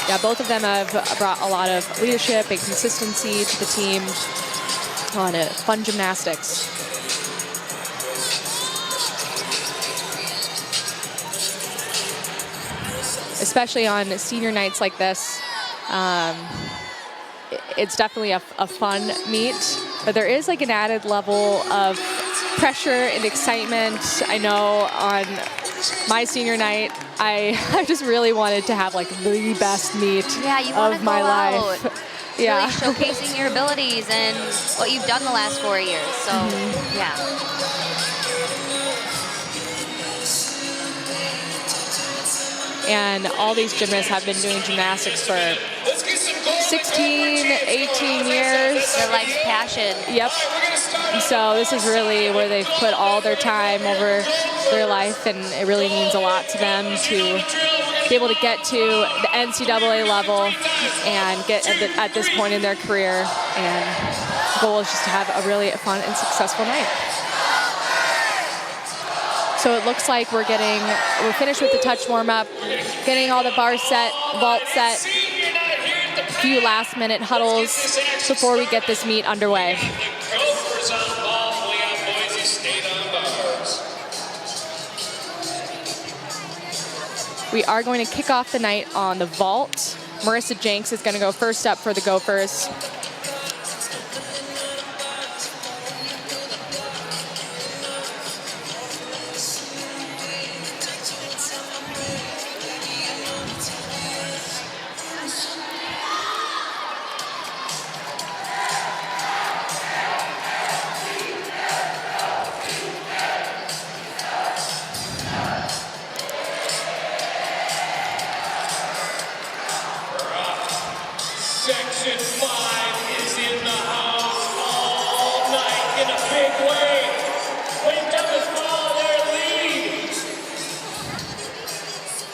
Yeah, both of them have brought a lot of leadership and consistency to the team on fun gymnastics. Especially on senior nights like this. It's definitely a fun meet, but there is like an added level of pressure and excitement. I know on my senior night, I just really wanted to have like the best meet of my life. Yeah, really showcasing your abilities and what you've done the last 4 years. So, yeah. And all these gymnasts have been doing gymnastics for 16, 18 years. Their life's passion. Yep. So this is really where they've put all their time over their life, and it really means a lot to them to be able to get to the NCAA level and get at this point in their career. And the goal is just to have a really fun and successful night. So it looks like we're finished with the touch warm-up, getting all the bars set, vault set, a few last-minute huddles before we get this meet underway. We are going to kick off the night on the vault. Marissa Jenks is going to go first up for the Gophers. Section 5 is in the house all night in a big way. Wake up and follow their lead.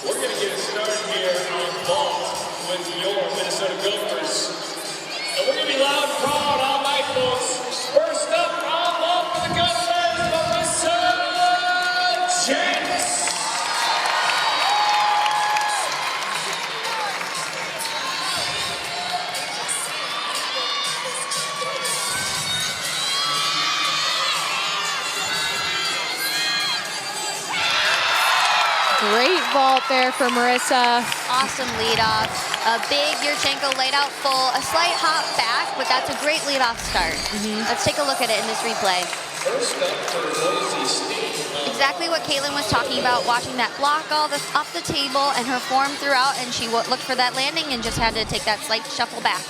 We're going to get it started here on vault with your Minnesota Gophers. And we're going to be loud and proud all night, folks. First up on vault for the Gophers, Marissa Jenks. Great vault there for Marissa. Awesome lead off. A big Yurchenko laid out full, a slight hop back, but that's a great lead off start. Let's take a look at it in this replay. First up for Boise State. Exactly what Caitlin was talking about, watching that block all this up the table and her form throughout, and she looked for that landing and just had to take that slight shuffle back.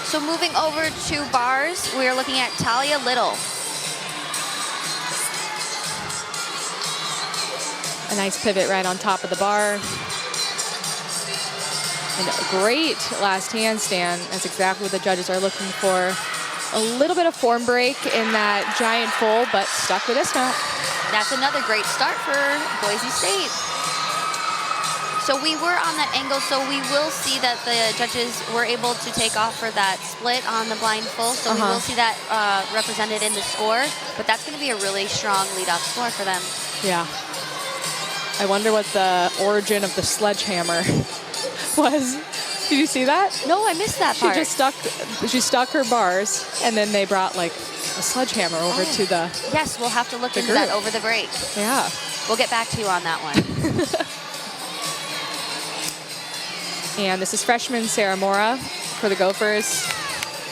So moving over to bars, we are looking at Talia Little. A nice pivot right on top of the bar. And a great last handstand. That's exactly what the judges are looking for. A little bit of form break in that giant full, but stuck the dismount. That's another great start for Boise State. So we were on that angle, so we will see that the judges were able to take off for that split on the blind full. So we will see that represented in the score, but that's going to be a really strong lead-off score for them. Yeah. I wonder what the origin of the sledgehammer was. Did you see that? No, I missed that part. She stuck her bars, and then they brought like a sledgehammer over to the Yes, we'll have to look into that over the break. Yeah. We'll get back to you on that one. And this is freshman Sarah Mora for the Gophers.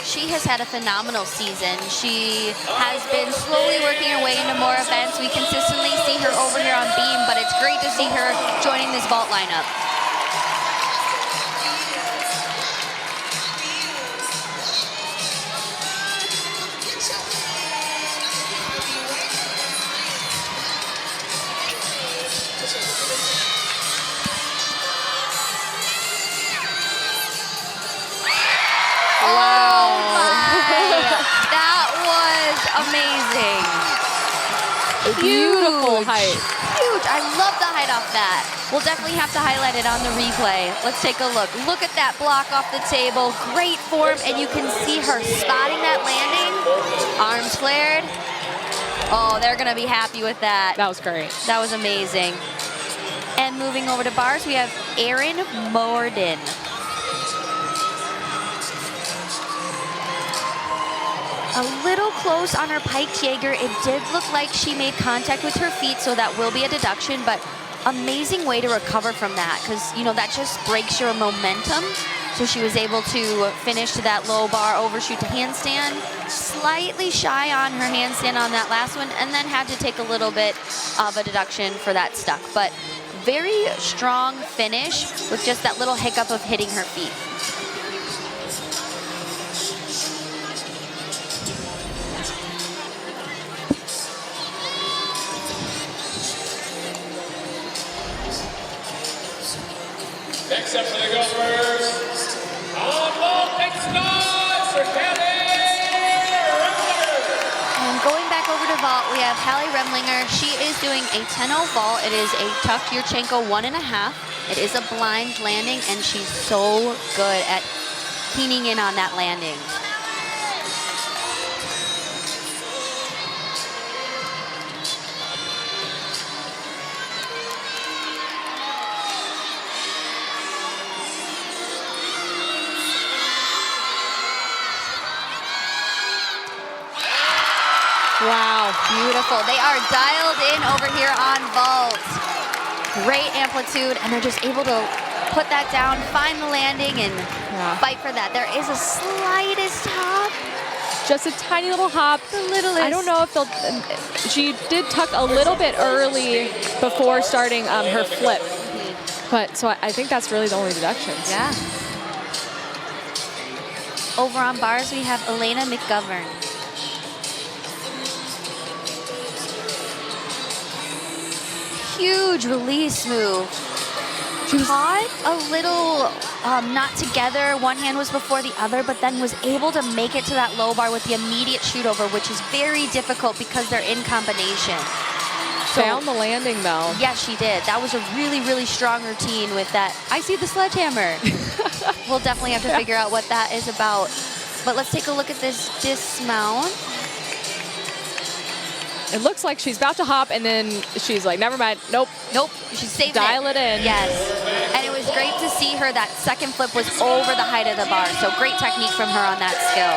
She has had a phenomenal season. She has been slowly working her way into more events. We consistently see her over here on beam, but it's great to see her joining this vault lineup. Beautiful height. Huge. I love the height off that. We'll definitely have to highlight it on the replay. Let's take a look. Look at that block off the table. Great form, and you can see her spotting that landing. Arms flared. Oh, they're going to be happy with that. That was great. That was amazing. And moving over to bars, we have Erin Morden. A little close on her pike Jaeger. It did look like she made contact with her feet, so that will be a deduction, but amazing way to recover from that, because, you know, that just breaks your momentum. So she was able to finish to that low bar overshoot to handstand, slightly shy on her handstand on that last one, and then had to take a little bit of a deduction for that stuck. But very strong finish with just that little hiccup of hitting her feet. Next up for the Gophers, on vault, makes noise for Kelly Remlinger. And going back over to vault, we have Hallie Remlinger. She is doing a 10-0 vault. It is a tuck Yurchenko 1.5. It is a blind landing, and she's so good at keying in on that landing. Wow. Beautiful. They are dialed in over here on vault. Great amplitude, and they're just able to put that down, find the landing, and fight for that. There is a slightest hop. Just a tiny little hop. The littlest. I don't know if they'll. She did tuck a little bit early before starting her flip. But so I think that's really the only deductions. Yeah. Over on bars, we have Elena McGovern. Huge release move. She caught a little not together. One hand was before the other, but then was able to make it to that low bar with the immediate shoot over, which is very difficult because they're in combination. So, Found the landing though. yes, she did. That was a really, really strong routine with that. I see the sledgehammer. We'll definitely have to figure out what that is about. But let's take a look at this dismount. It looks like she's about to hop, and then she's like, never mind. Nope. Nope, she saved Dial it in. Yes, and it was great to see her. That second flip was over the height of the bar, so great technique from her on that skill.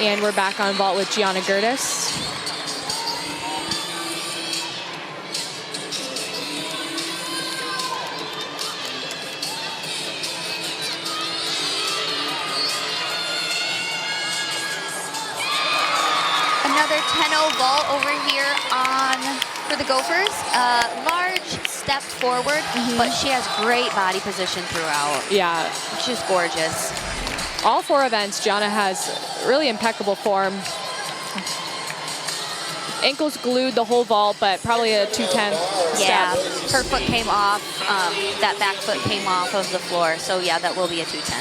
And we're back on vault with Gianna Gertis. Another 10-0 vault over here for the Gophers. Large step forward, but she has great body position throughout. Yeah. She's gorgeous. All 4 events, Gianna has really impeccable form. Ankles glued the whole vault, but probably a 210 Yeah, step. her foot came off. That back foot came off of the floor. So yeah, that will be a 210.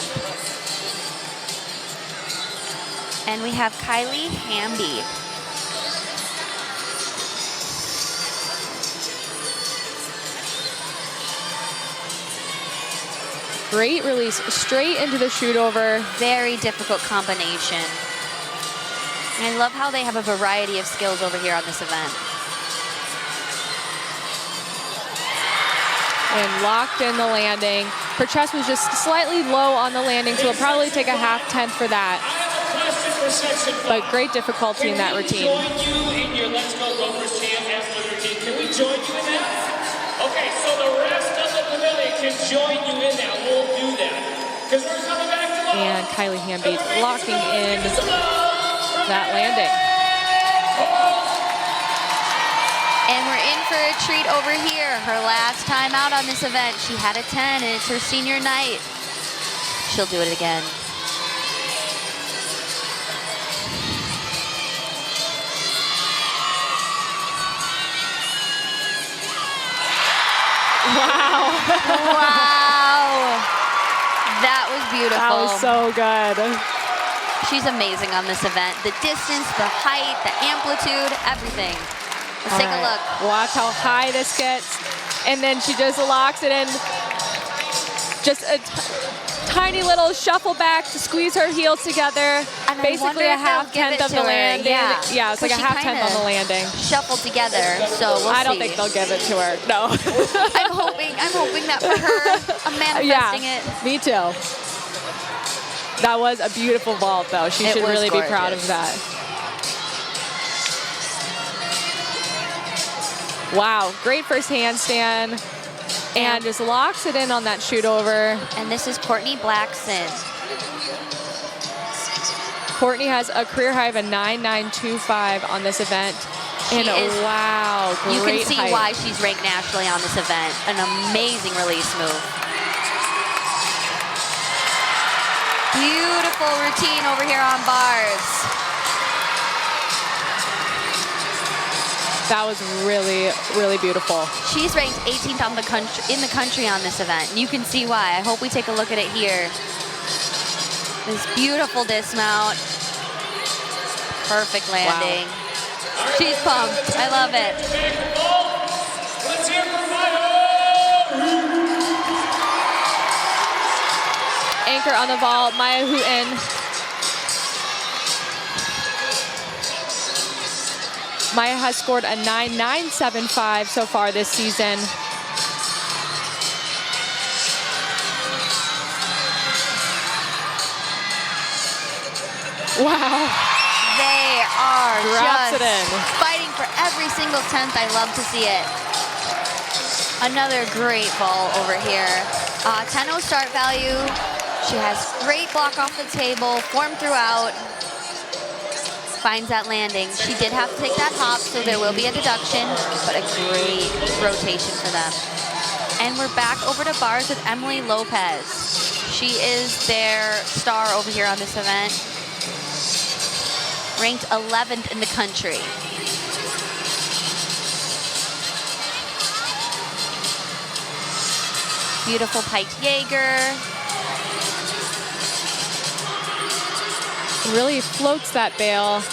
And we have Kylie Hamby. Great release, straight into the shoot over. Very difficult combination. And I love how they have a variety of skills over here on this event. And locked in the landing. Her chest was just slightly low on the landing, so it'll probably take a half tenth for that. But great difficulty in that routine. Can we join you in your Let's Go Gophers chant after the routine? Can we join you in that? Okay, so the rest of the pavilion can join you in that. We'll do that. Because we're coming back to life. And Kylie Hamby locking in that landing. And we're in for a treat over here. Her last time out on this event, she had a 10, and it's her senior night. She'll do it again. Wow. Wow. That was beautiful. That was so good. She's amazing on this event. The distance, the height, the amplitude, everything. Let's take a look. Watch how high this gets. And then she just locks it in. just a tiny little shuffle back to squeeze her heels together. And basically a half-tenth of the landing. Yeah, it's like a half-tenth on the landing. Shuffled together, so we'll see. I don't think they'll give it to her. No. I'm hoping that for her, I'm manifesting it. Me too. That was a beautiful vault, though. She should really be proud of that. Wow, great first handstand. And just locks it in on that shoot over. And this is Courtney Blackson. Courtney has a career high of a 9.925 on this event. Wow, great You can see height. why she's ranked nationally on this event. An amazing release move. Beautiful routine over here on bars. That was really, really beautiful. She's ranked 18th on in the country on this event. And you can see why. I hope we take a look at it here. This beautiful dismount. Perfect landing. Wow. She's pumped. I love it. Let's hear from Anchor on the vault, Maya Hooten. Maya has scored a 9.975 so far this season. Wow. They are Drops just it in. fighting for every single tenth. I love to see it. Another great ball over here. 10-0 start value. She has great block off the table, form throughout. Finds that landing. She did have to take that hop, so there will be a deduction, but a great rotation for them. And we're back over to bars with Emily Lopez. She is their star over here on this event. Ranked 11th in the country. Beautiful piked Jaeger. Really floats that bail.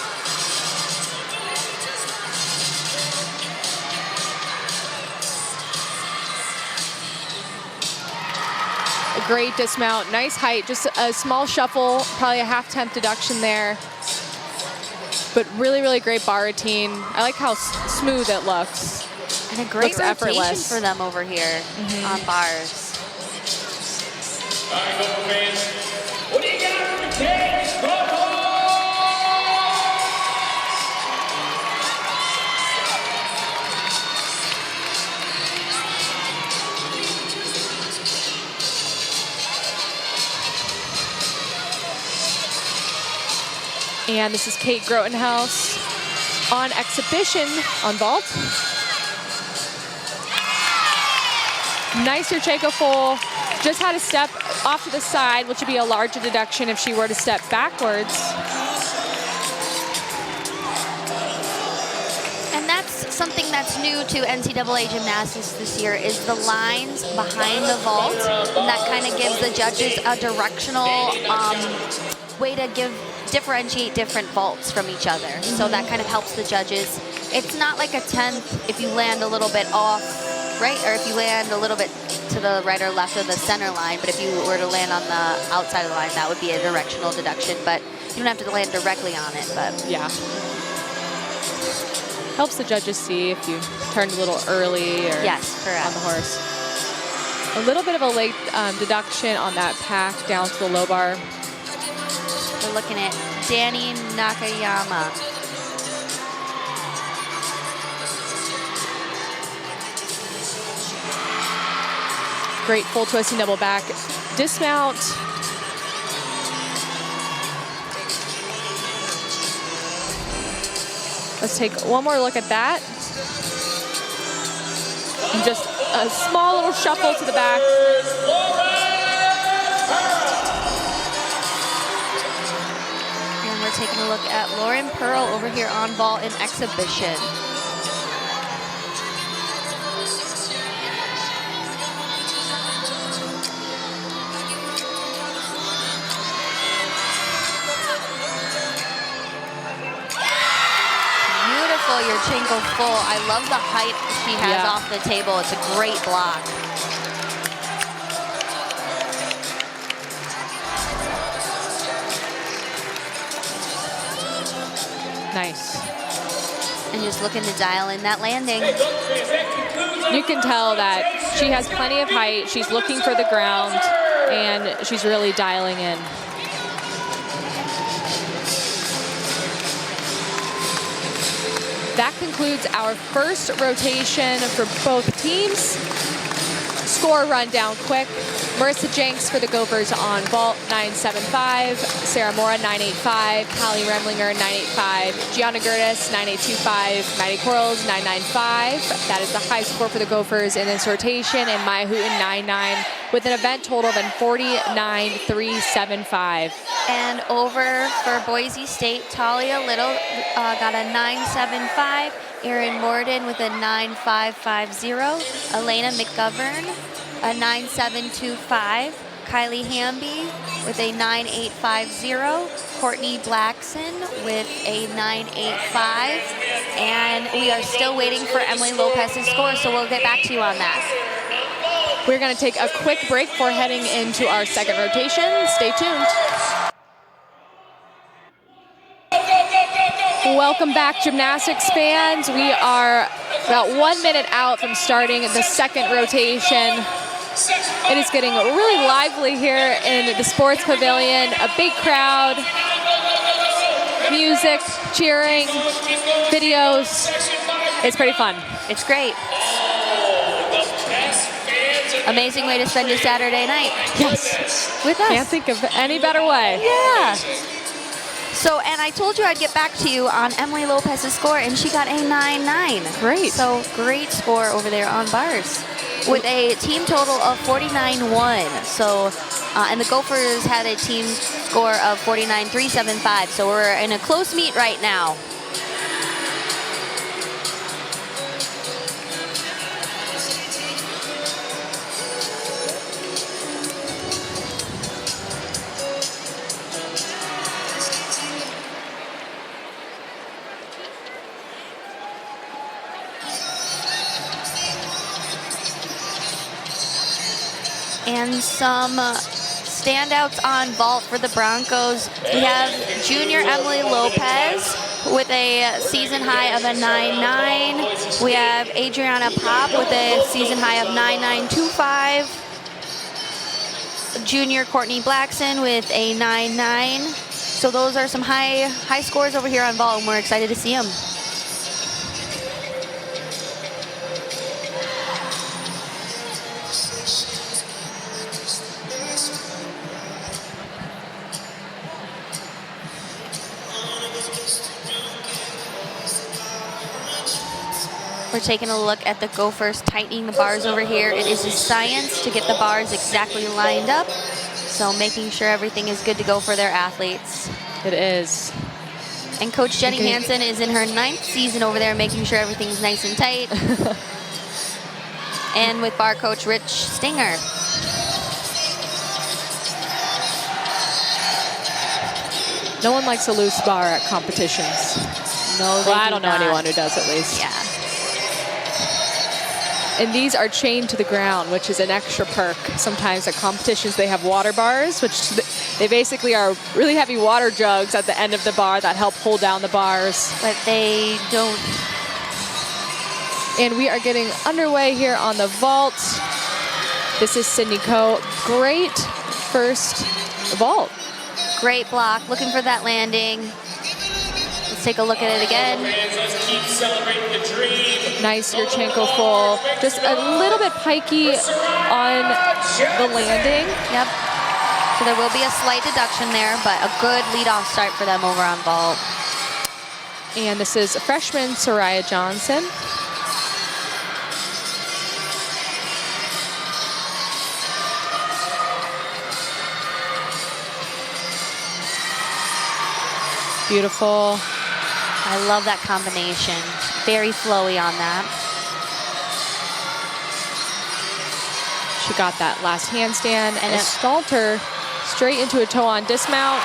A great dismount, nice height, just a small shuffle, probably a half-tenth deduction there. But really, really great bar routine. I like how smooth it looks. And a great rotation effortless for them over here on bars. All right, Gopher fans. What do you got for the kids? Gopher! And this is Kate Grotenhouse on exhibition on vault. Nice Yurchenko full. Just had a step off to the side, which would be a larger deduction if she were to step backwards. And that's something that's new to NCAA gymnastics this year is the lines behind the vault. And that kind of gives the judges a directional way to differentiate different vaults from each other. So that kind of helps the judges. It's not like a 10th if you land a little bit off, right? Or if you land a little bit to the right or left of the center line. But if you were to land on the outside of the line, that would be a directional deduction. But you don't have to land directly on it. But yeah. Helps the judges see if you turned a little early or yes, correct. On the horse. A little bit of a late deduction on that pack down to the low bar. We're looking at Danny Nakayama. Great full twisting double back dismount. Let's take one more look at that. And just a small little shuffle to the back. And we're taking a look at Lauren Pearl over here on vault in exhibition. Yurchenko full. I love the height she has off the table. It's a great block. Nice. And just looking to dial in that landing. You can tell that she has plenty of height. She's looking for the ground, and she's really dialing in. That concludes our first rotation for both teams. Score rundown quick. Marissa Jenks for the Gophers on vault, 975. Sarah Mora, 985. Callie Remlinger, 985. Gianna Gertis, 9825. Maddie Quarles, 995. That is the high score for the Gophers in this rotation. And Maya Hooten, 99, with an event total of 49,375. And over for Boise State, Talia Little got a 975. Erin Morden with a 9550. Elena McGovern, a 9725. Kylie Hamby with a 9850. Courtney Blackson with a 985. And we are still waiting for Emily Lopez's score, so we'll get back to you on that. We're going to take a quick break before heading into our second rotation. Stay tuned. Welcome back, gymnastics fans. We are about 1 minute out from starting the second rotation. It is getting really lively here in the sports pavilion. A big crowd, music, cheering, videos. It's pretty fun. It's great. Amazing way to spend your Saturday night. Yes. With us. Can't think of any better way. Yeah. So, and I told you I'd get back to you on Emily Lopez's score, and she got a 9.9. Great. So, great score over there on bars with a team total of 49.1. So, and the Gophers had a team score of 49.375. So, we're in a close meet right now. And some standouts on vault for the Broncos. We have junior Emily Lopez with a season high of a 9.9. We have Adriana Pop with a season high of 9.925. Junior Courtney Blackson with a 9.9. So those are some high scores over here on vault, and we're excited to see them. We're taking a look at the Gophers tightening the bars over here. It is a science to get the bars exactly lined up. So making sure everything is good to go for their athletes. It is. And Coach Jenny Hansen is in her 9th season over there, making sure everything's nice and tight. And with bar coach Rich Stinger. No one likes a loose bar at competitions. No, well, I don't know anyone who does, at least. Yeah. And these are chained to the ground, which is an extra perk. Sometimes at competitions they have water bars, which they basically are really heavy water jugs at the end of the bar that help hold down the bars. But they don't. And we are getting underway here on the vault. This is Sydney Coe. Great first vault. Great block, looking for that landing. Let's take a look at it again. Nice Yurchenko full. Just a little bit pikey on the landing. Yep. So there will be a slight deduction there, but a good leadoff start for them over on vault. And this is freshman Soraya Johnson. Beautiful. I love that combination. Very flowy on that. She got that last handstand and it stalled her straight into a toe-on dismount.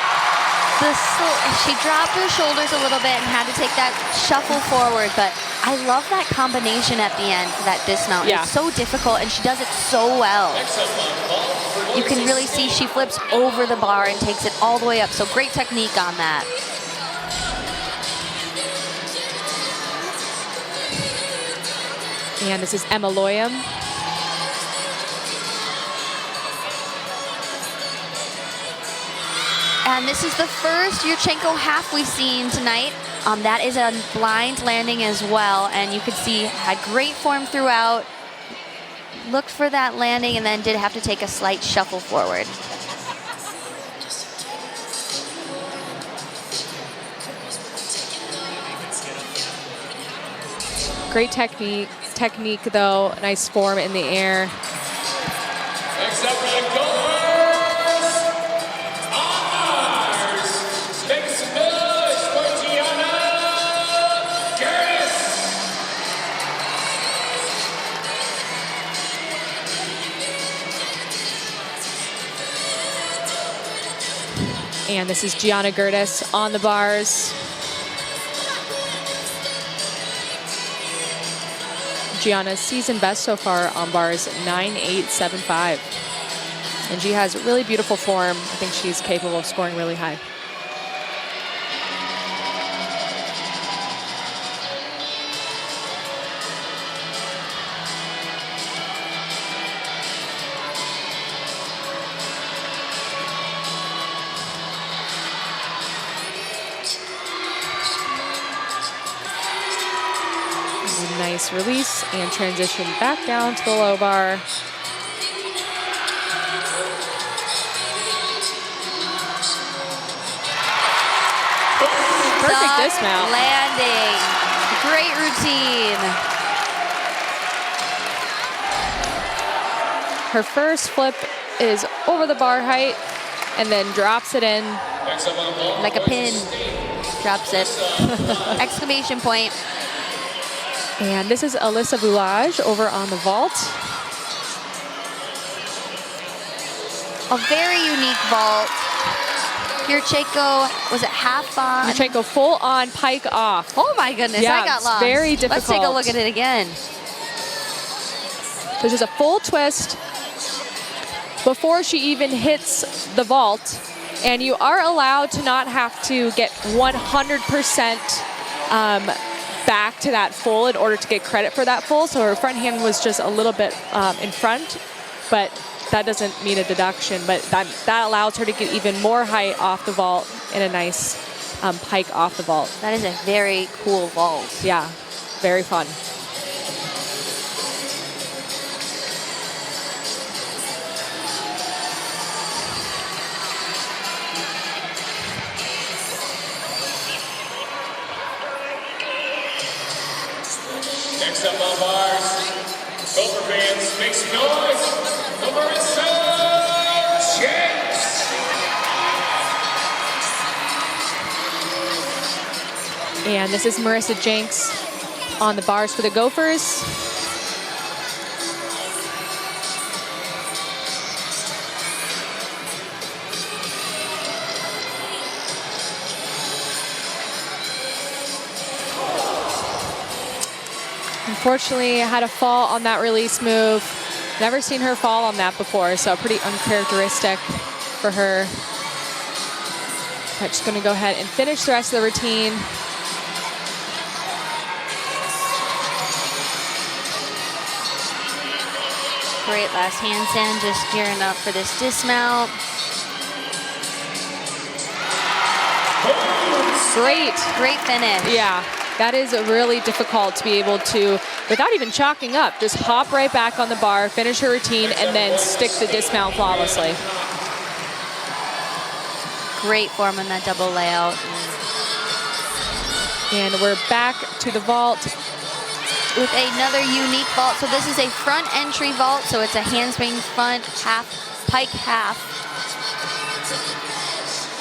She dropped her shoulders a little bit and had to take that shuffle forward, but I love that combination at the end for that dismount. Yeah. It's so difficult, and she does it so well. You can really see she flips over the bar and takes it all the way up, so great technique on that. And this is Emma Loyam. And this is the first Yurchenko half we've seen tonight. That is a blind landing as well, and you could see had great form throughout. Looked for that landing and then did have to take a slight shuffle forward. Great technique though, nice form in the air. Next up for the goalers, on Mars. Make some noise for Gianna Curtis. And this is Gianna Gertis on the bars. Gianna's season best so far on bars, 9.875. And she has really beautiful form. I think she's capable of scoring really high. Nice release and transition back down to the low bar. Perfect dismount. Landing. Great routine. Her first flip is over the bar height and then drops it in. Next up on the ball, Like a pin. Drops it. Exclamation point. And this is Alyssa Boulage over on the vault. A very unique vault. Yurchenko, was it half on? Yurchenko full on pike off. Oh my goodness, Yeah, I got it's lost. very Let's take a difficult. look at it again. So just a full twist before she even hits the vault. And you are allowed to not have to get 100% back to that full in order to get credit for that full. So her front hand was just a little bit in front, but that doesn't mean a deduction. But that allows her to get even more height off the vault and a nice pike off the vault. That is a very cool vault. Yeah, very fun. next up on bars, Gopher fans, make some noise for Marissa James. And this is Marissa Jenks on the bars for the Gophers. Unfortunately, had a fall on that release move. Never seen her fall on that before, so pretty uncharacteristic for her. But she's going to go ahead and finish the rest of the routine. Great last handstand, just gearing up for this dismount. Great finish. Yeah, that is really difficult to be able to, without even chalking up, just hop right back on the bar, finish her routine, and then stick the dismount flawlessly. Great form on that double layout. And we're back to the vault. With another unique vault. So this is a front entry vault, so it's a handspring front, half, pike half.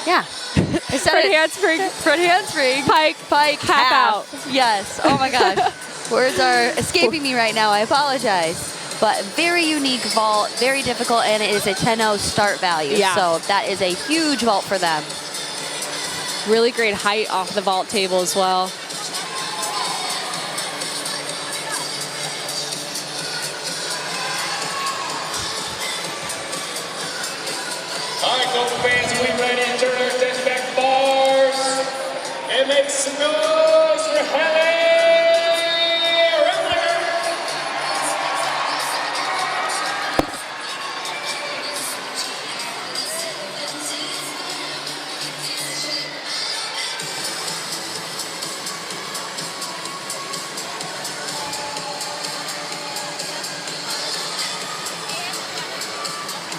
Yeah. I said Front it. handspring, Front handspring. pike, half out. Yes. Oh my gosh. Words are escaping me right now. I apologize. But very unique vault, very difficult, and it is a 10-0 start value. Yeah. So that is a huge vault for them. Really great height off the vault table as well. All right, Gopher fans, are we ready to turn our attention back to bars and make some noise for Haley Rimlinger?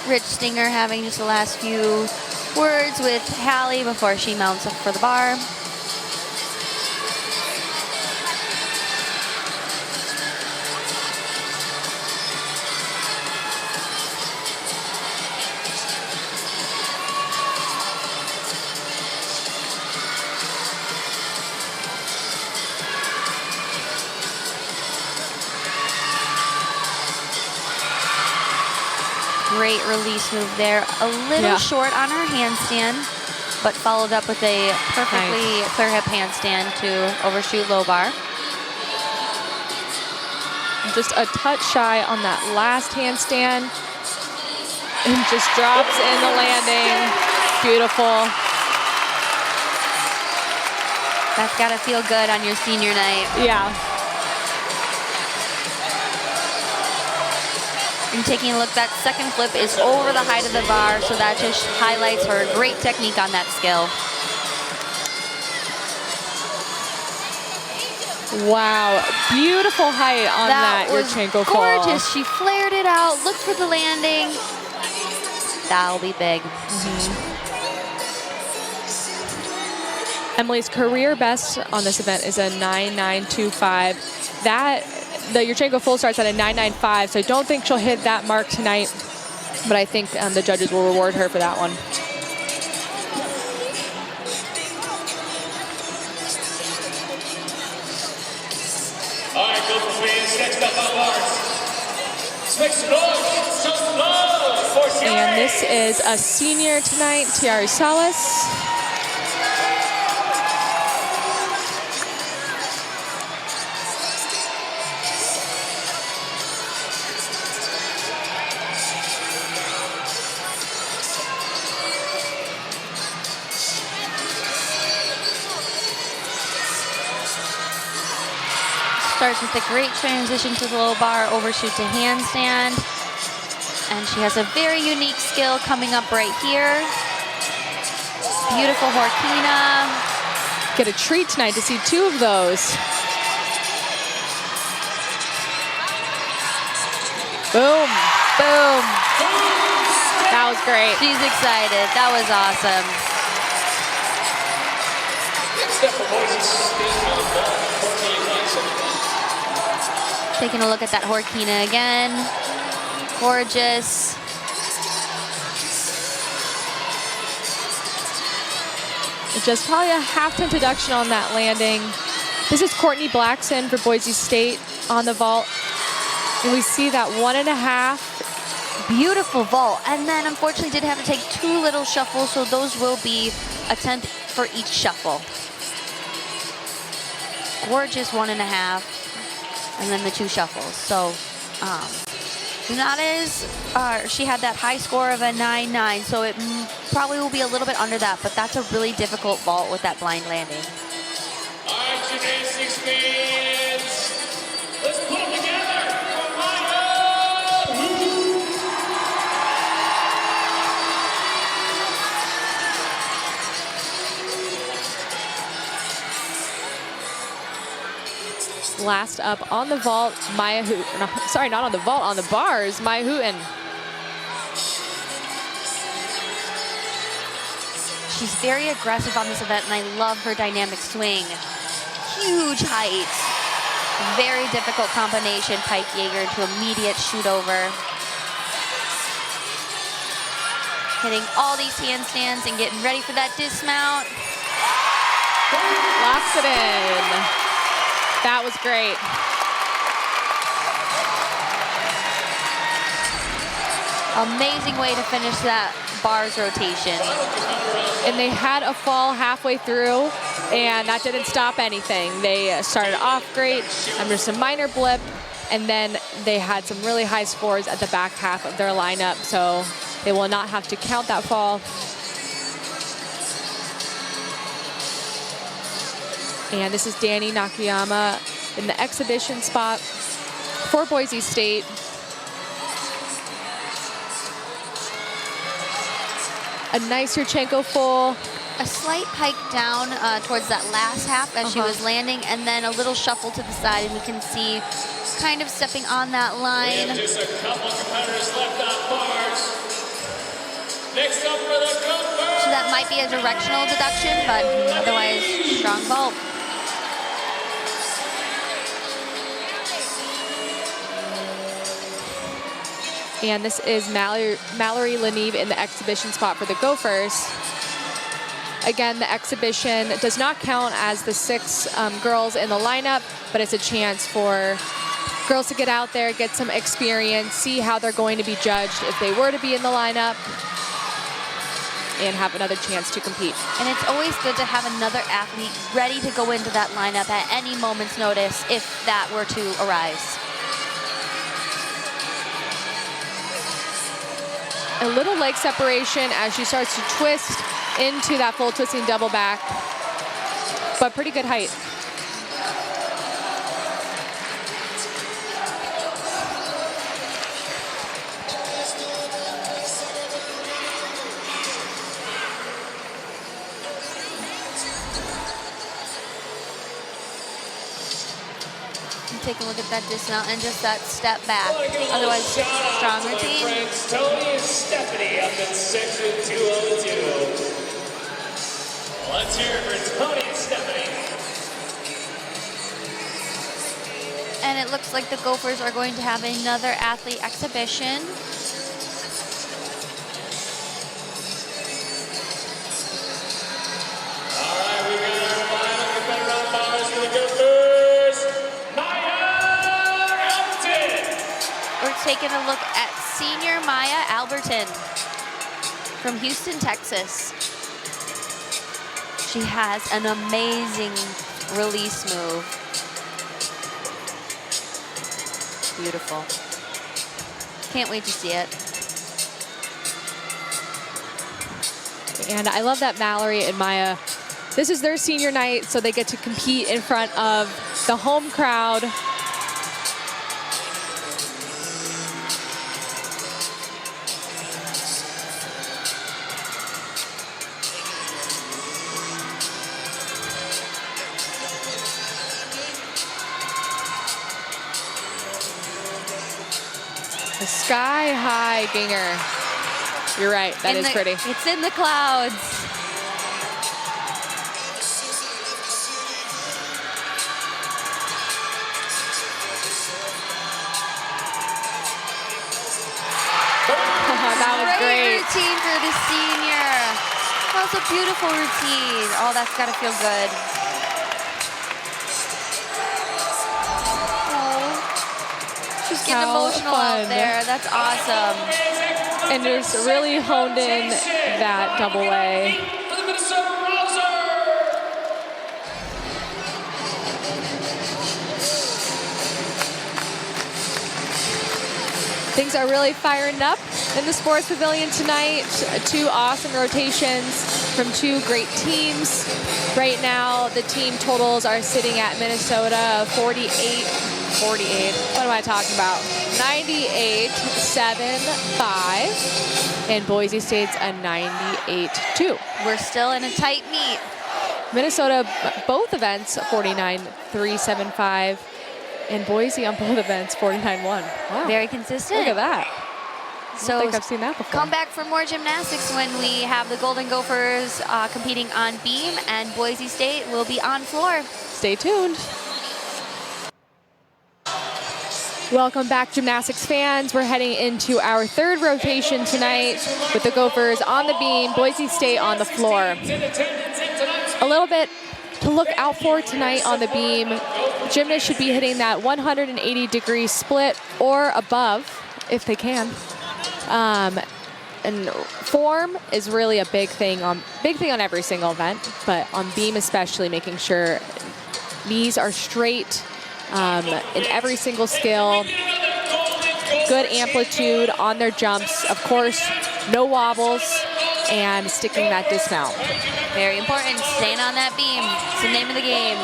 Rich Stinger having just the last few words with Hallie before she mounts up for the bar. Great release move there. A little short on her handstand, but followed up with a perfectly clear hip handstand to overshoot low bar. Just a touch shy on that last handstand. And just drops in the landing. Beautiful. That's got to feel good on your senior night. Yeah. And taking a look, that second flip is over the height of the bar, so that just highlights her great technique on that skill. Wow, beautiful height on that Yurchenko fall. Gorgeous. She flared it out, looked for the landing. That'll be big. Emily's career best on this event is a 9.925. The Yurchenko full starts at a 9.95, so I don't think she'll hit that mark tonight, but I think the judges will reward her for that one. All right, Gopher fans, next up on bars. Make some noise, show some love for Tiare. And this is a senior tonight, Tiare Salas. Starts with a great transition to the low bar, overshoot to handstand. And she has a very unique skill coming up right here. Beautiful Horkina. Get a treat tonight to see two of those. Boom, boom. That was great. She's excited. That was awesome. Next up for Boise State on the ball, Courtney Watson. Taking a look at that Horkina again. Gorgeous. Just probably a half introduction on that landing. This is Courtney Blackson for Boise State on the vault. And we see that 1.5. Beautiful vault. And then unfortunately did have to take 2 little shuffles, so those will be a 10th for each shuffle. Gorgeous 1.5. And then the 2 shuffles. So she had that high score of a 9.9, so it probably will be a little bit under that, but that's a really difficult vault with that blind landing. All right, gymnastics fans, let's put them together for Maya. Last up on the vault, Maya Hooten. No, sorry, not on the vault, on the bars, Maya Hooten. She's very aggressive on this event, and I love her dynamic swing. Huge height. Very difficult combination, Pike Jaeger to immediate shoot over. Hitting all these handstands and getting ready for that dismount. Locks it in. That was great. Amazing way to finish that bars rotation. And they had a fall halfway through, and that didn't stop anything. They started off great, under some minor blip, and then they had some really high scores at the back half of their lineup, so they will not have to count that fall. And this is Danny Nakayama in the exhibition spot for Boise State. A nice Yurchenko full. A slight pike down towards that last half as she was landing, and then a little shuffle to the side, and we can see kind of stepping on that line. Just a couple competitors left on bars. Next up for the Gophers. So that might be a directional deduction, but otherwise, strong vault. And this is Mallory Leneve in the exhibition spot for the Gophers. Again, the exhibition does not count as the 6 girls in the lineup, but it's a chance for girls to get out there, get some experience, see how they're going to be judged if they were to be in the lineup, and have another chance to compete. And it's always good to have another athlete ready to go into that lineup at any moment's notice if that were to arise. A little leg separation as she starts to twist into that full twisting double back, but pretty good height. Take a look at that dismount and just that step back. Otherwise, strong routine. Tony and Stephanie up in section 202. Let's hear it for Tony and Stephanie. And it looks like the Gophers are going to have another athlete exhibition. All right, we got our final competitor on bars for the Gophers. We're taking a look at senior Maya Alberton from Houston, Texas. She has an amazing release move. Beautiful. Can't wait to see it. And I love that Mallory and Maya, this is their senior night, so they get to compete in front of the home crowd. The sky-high Ginger. You're right, that is pretty. It's in the clouds. That was great. Routine for the senior. That was a beautiful routine. Oh, that's got to feel good. She's getting emotional out there. That's awesome. And just really honed in that double A. Things are really firing up in the sports pavilion tonight. 2 awesome rotations from 2 great teams. Right now, the team totals are sitting at Minnesota 48. What am I talking about? 98-7-5. And Boise State's a 98-2. We're still in a tight meet. Minnesota, both events, 49-3-7-5. And Boise on both events, 49-1. Wow. Very consistent. Look at that. So I don't think I've seen that before. Come back for more gymnastics when we have the Golden Gophers competing on beam, and Boise State will be on floor. Stay tuned. Welcome back, gymnastics fans. We're heading into our 3rd rotation tonight with the Gophers on the beam, Boise State on the floor. A little bit to look out for tonight on the beam. Gymnasts should be hitting that 180-degree split or above if they can. And form is really a big thing on every single event, but on beam especially, making sure knees are straight in every single skill. Good amplitude on their jumps. Of course, no wobbles and sticking that dismount. Very important, staying on that beam. It's the name of the game.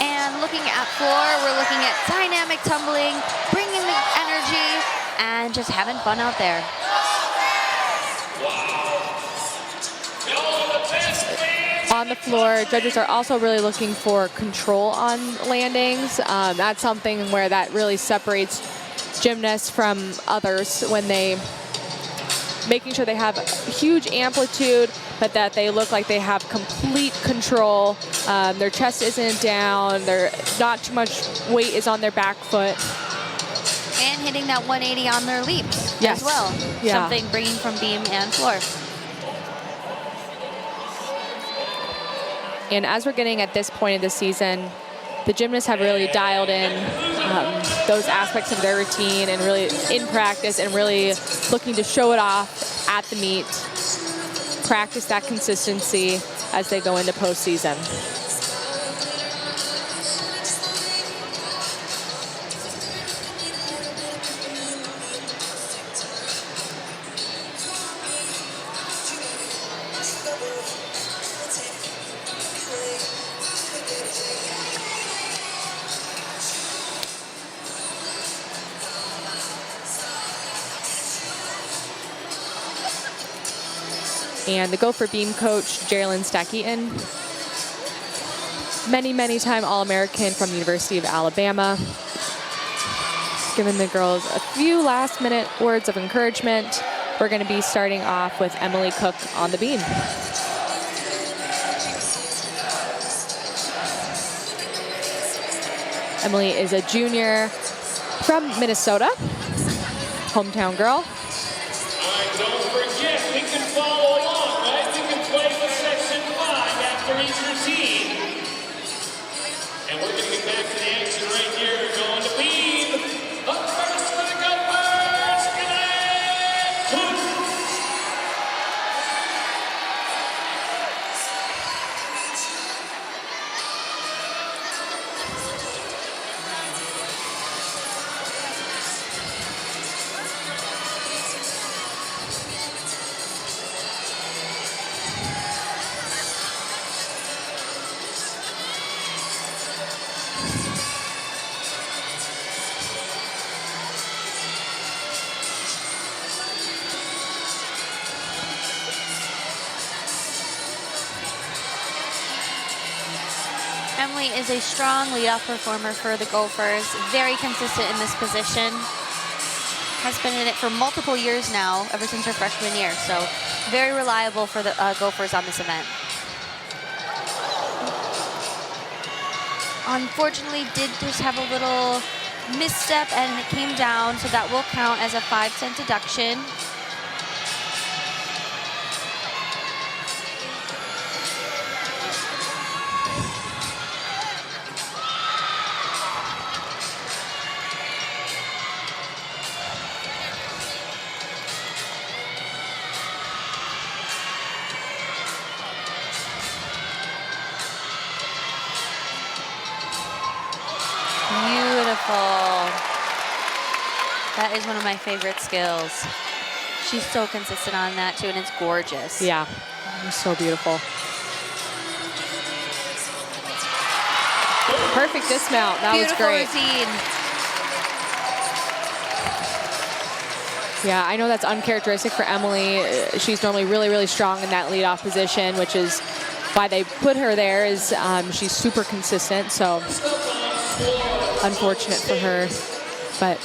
And looking at floor, we're looking at dynamic tumbling, bringing the energy, and just having fun out there. On the floor, judges are also really looking for control on landings. That's something where that really separates gymnasts from others when they making sure they have huge amplitude, but that they look like they have complete control. Their chest isn't down. Not too much weight is on their back foot. And hitting that 180 on their leaps Yes. as well. Yeah. Something bringing from beam and floor. And as we're getting at this point of the season, the gymnasts have really dialed in those aspects of their routine and really in practice and really looking to show it off at the meet, practice that consistency as they go into postseason. And the Gopher beam coach, Jerrilyn Stack-Eaton, many time All-American from the University of Alabama, giving the girls a few last-minute words of encouragement. We're going to be starting off with Emily Cook on the beam. Emily is a junior from Minnesota, hometown girl. Don't forget, we can follow along, right? We can play with section 5 after each routine. And we're going to get back to the action right here. We're going to beam. Up first for the Gophers. Good. Emily is a strong leadoff performer for the Gophers, very consistent in this position. Has been in it for multiple years now, ever since her freshman year, so very reliable for the Gophers on this event. Unfortunately, did just have a little misstep and it came down, so that will count as a 5-cent deduction. Beautiful. That is one of my favorite skills. She's so consistent on that too, and it's gorgeous. Yeah, it's so beautiful. Perfect dismount. That Beautiful was great. routine. Yeah, I know that's uncharacteristic for Emily. She's normally really strong in that leadoff position, which is why they put her there. Is she's super consistent. So unfortunate for her, but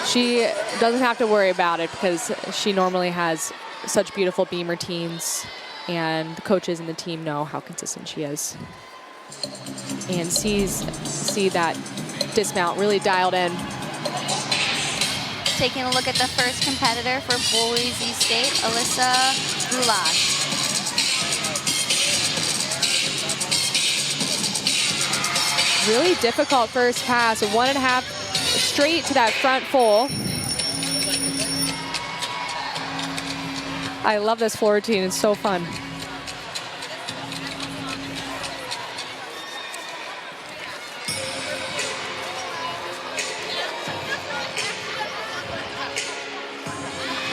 she doesn't have to worry about it because she normally has such beautiful beam routines, and the coaches and the team know how consistent she is. And see that dismount really dialed in. Taking a look at the first competitor for Boise State, Alyssa Goulash. Really difficult first pass, a 1.5 straight to that front full. I love this floor routine, it's so fun.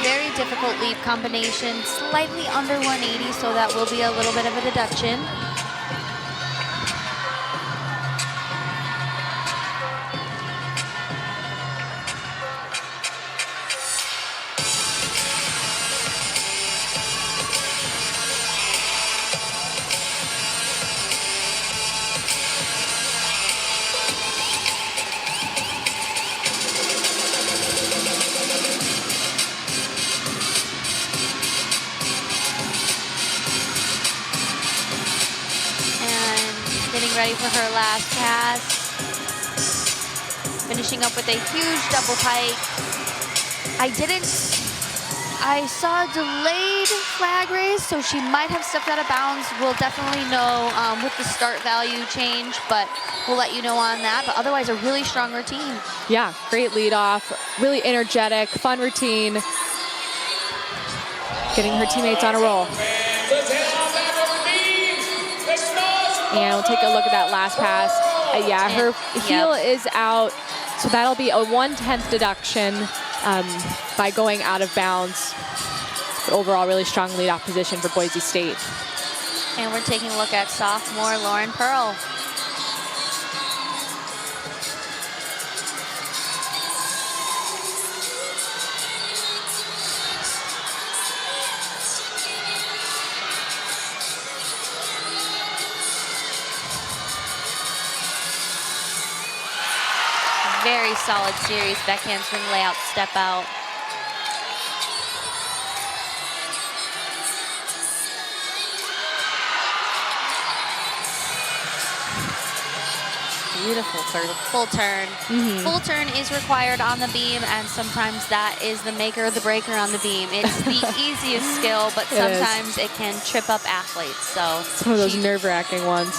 Very difficult leap combination, slightly under 180, so that will be a little bit of a deduction. getting ready for her last pass. Finishing up with a huge double pike. I saw a delayed flag raise, so she might have stepped out of bounds. We'll definitely know with the start value change, but we'll let you know on that. But otherwise, a really strong routine. Yeah, great lead off, really energetic, fun routine. Getting her teammates on a roll. And we'll take a look at that last pass. Yeah, her heel is out, so that'll be a 1/10 deduction by going out of bounds. But overall, really strong lead-off position for Boise State. And we're taking a look at sophomore Lauren Pearl. Very solid series, backhand swing layout, step out. Beautiful full turn. Full turn is required on the beam, and sometimes that is the maker or the breaker on the beam. It's the easiest skill, but sometimes it can trip up athletes. So it's one of those nerve-wracking ones.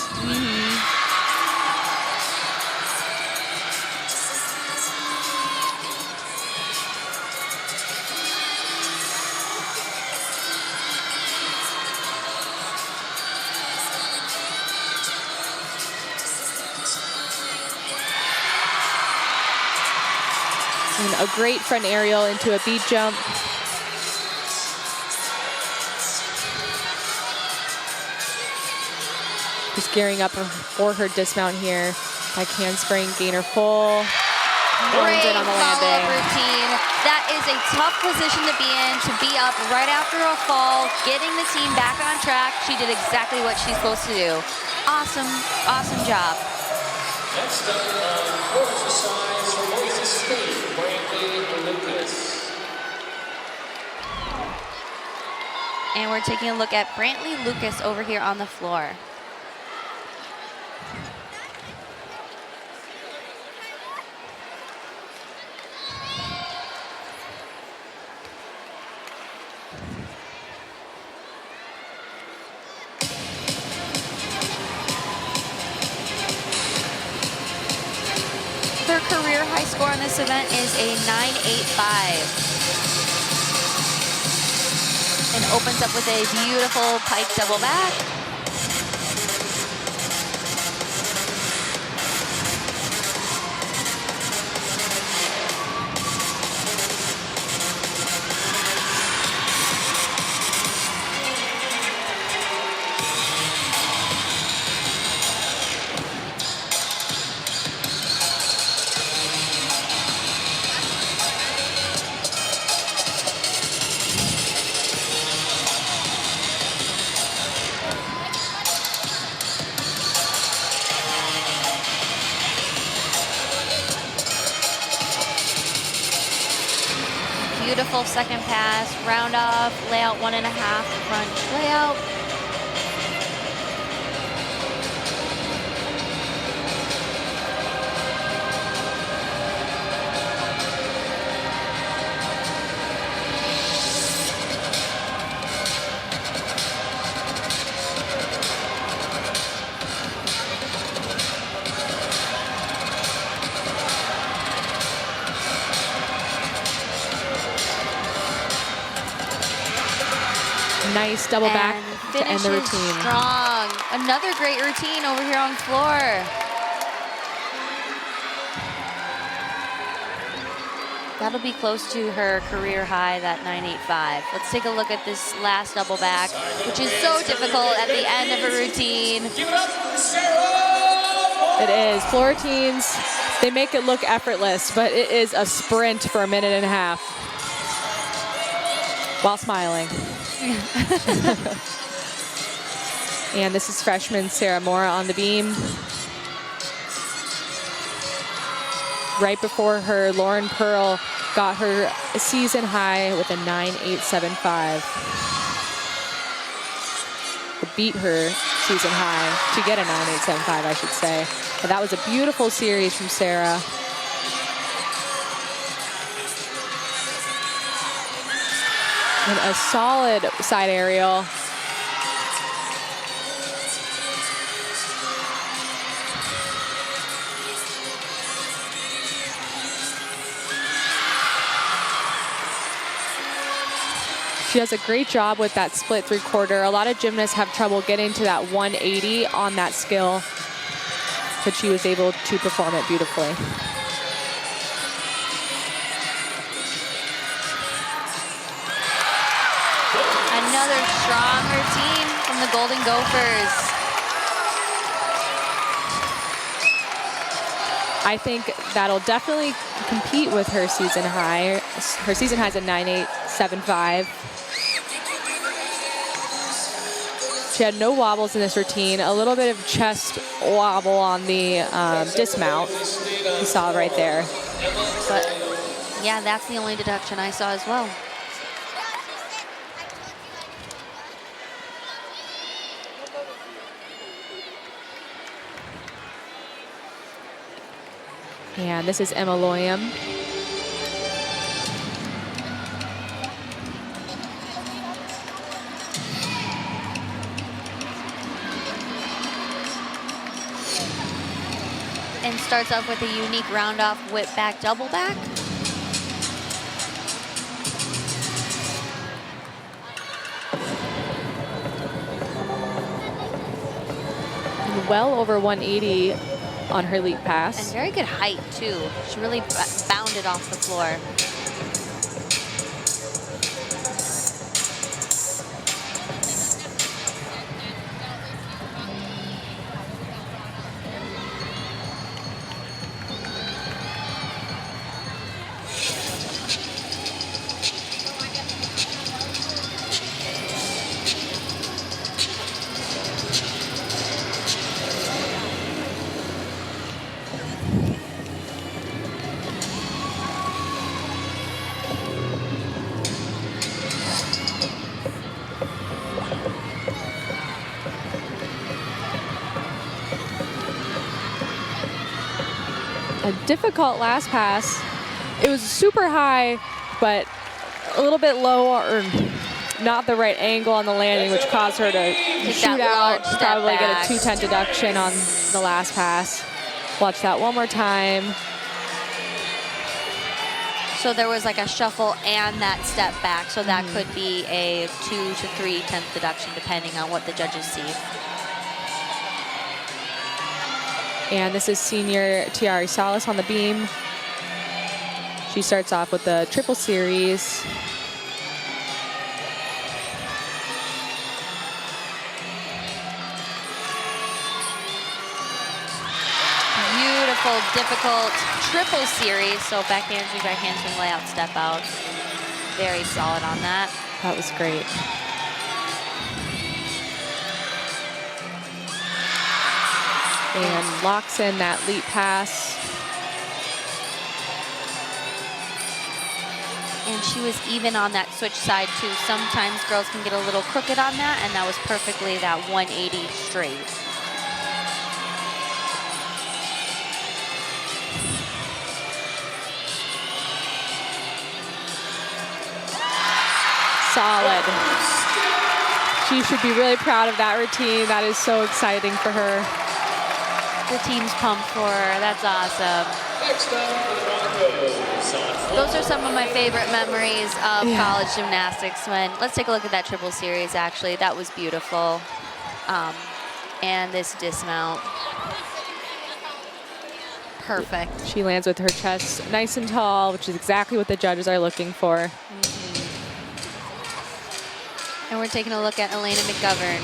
And a great front aerial into a bead jump. Just gearing up for her dismount here. Like handspring, gainer full. Great follow-up routine. That is a tough position to be in, to be up right after a fall, getting the team back on track. She did exactly what she's supposed to do. Awesome, awesome job. Next up, fourth size for Boise State, Brantley Lucas. And we're taking a look at Brantley Lucas over here on the floor. Her career high score on this event is a 9.85. And opens up with a beautiful pike double back. Beautiful second pass, round off, layout 1.5, crunch layout. Nice double back to end the routine. Strong. Another great routine over here on the floor. That'll be close to her career high, that 9.85. Let's take a look at this last double back, which is so difficult at the end of a routine. It is. Floor routines, they make it look effortless, but it is a sprint for a minute and a half while smiling. And this is freshman Sarah Mora on the beam. Right before her, Lauren Pearl got her season high with a 9.875. Beat her season high, to get a 9.875, I should say. But that was a beautiful series from Sarah. And a solid side aerial. She does a great job with that split 3/4. A lot of gymnasts have trouble getting to that 180 on that skill, but she was able to perform it beautifully. Another strong routine from the Golden Gophers. I think that'll definitely compete with her season high. Her season high is a 9.875. She had no wobbles in this routine. A little bit of chest wobble on the dismount. You saw it right there. But yeah, that's the only deduction I saw as well. And this is Emma Loyam. And starts off with a unique round-off whip back, double back. Well over 180 on her leap And pass. very good height, too. She really bounded off the floor. A difficult last pass. It was super high, but a little bit low or not the right angle on the landing, which caused her to shoot out, probably get a 210 deduction on the last pass. Watch that one more time. So there was like a shuffle and that step back, so that could be a 2 to 3/10 deduction depending on what the judges see. And this is senior Tiari Salas on the beam. She starts off with the triple series. Beautiful, difficult triple series. So backhand swing, backhand swing, layout, step out. Very solid on that. That was great. And locks in that leap pass. And she was even on that switch side too. Sometimes girls can get a little crooked on that, and that was perfectly that 180 straight. Solid. She should be really proud of that routine. That is so exciting for her. The team's pumped for her. That's awesome. Those are some of my favorite memories of college gymnastics. Let's take a look at that triple series, actually. That was beautiful. And this dismount. Perfect. She lands with her chest nice and tall, which is exactly what the judges are looking for. And we're taking a look at Elena McGovern.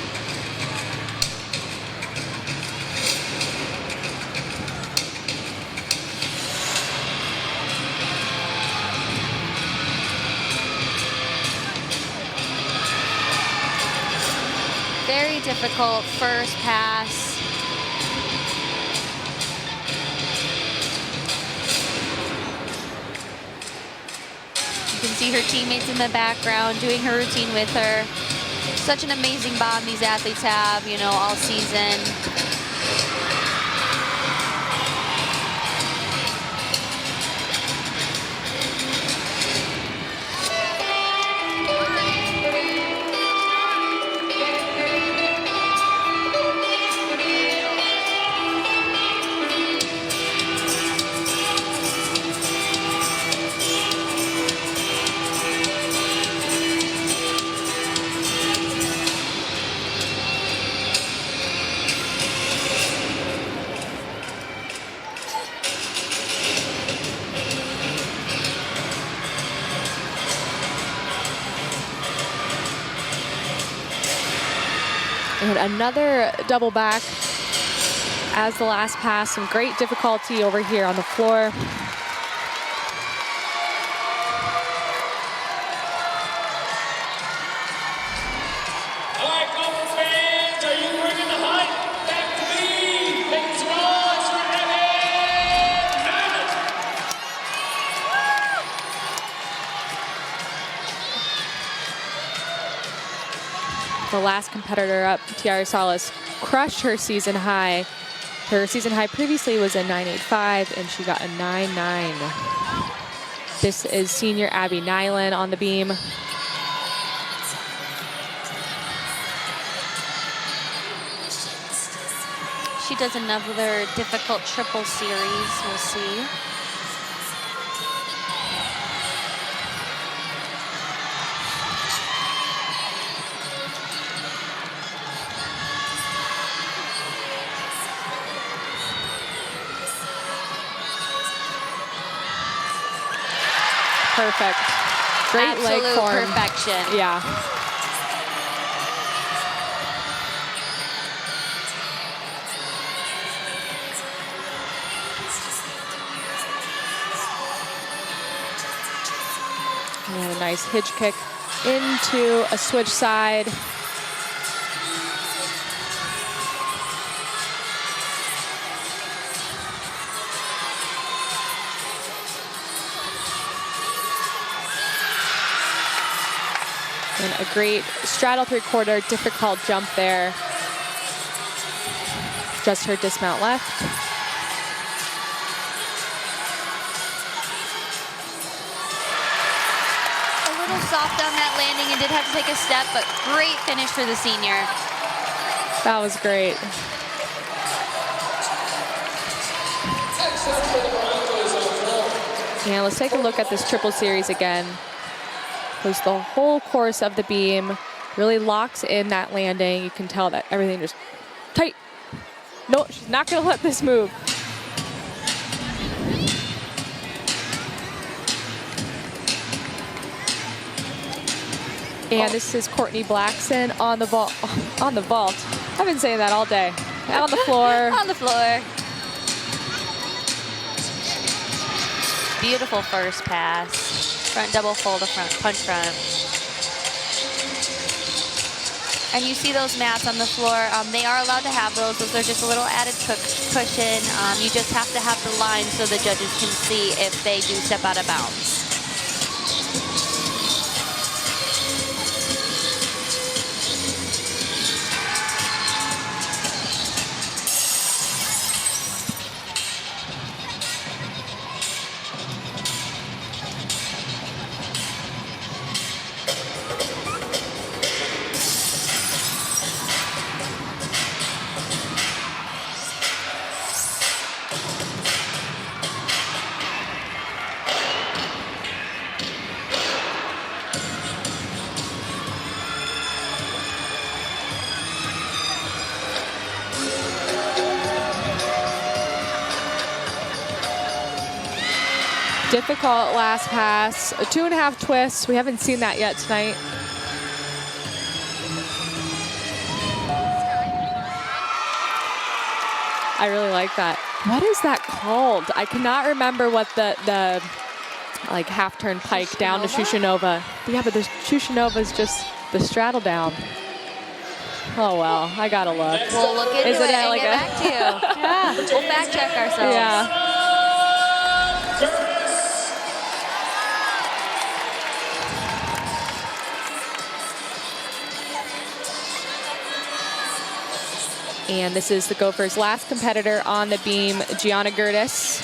Very difficult first pass. You can see her teammates in the background doing her routine with her. Such an amazing bond these athletes have, you know, all season. And another double back as the last pass. Some great difficulty over here on the floor. All right, Gopher fans, are you bringing the hype back to me? Make some noise for Evan Mammoth. The last competitor up, Tiara Salas, crushed her season high. Her season high previously was a 9.85, and she got a 9.9. This is senior Abby Nyland on the beam. She does another difficult triple series, we'll see. Perfect. Great leg Absolute form. perfection. Yeah. And a nice hitch kick into a switch side. And a great straddle three-quarter, difficult jump there. Just her dismount left. A little soft on that landing and did have to take a step, but great finish for the senior. That was great. And let's take a look at this triple series again. Goes the whole course of the beam, really locks in that landing. You can tell that everything just tight. No, she's not gonna let this move. And this is Courtney Blackson on the vault. On the vault. I've been saying that all day. On the floor. On the floor. Beautiful first pass. Front double fold, a front punch front. And you see those mats on the floor. They are allowed to have those. Those are just a little added cushion. You just have to have the line so the judges can see if they do step out of bounds. Difficult last pass, a 2.5 twist. We haven't seen that yet tonight. I really like that. What is that called? I cannot remember what the like half turn pike down to Shushanova. Yeah, but the Shushanova's just the straddle down. Oh well, I gotta look. We'll look into Is it it and like get back to you. Yeah, we'll fact check ourselves. Yeah. And this is the Gophers' last competitor on the beam, Gianna Gertis.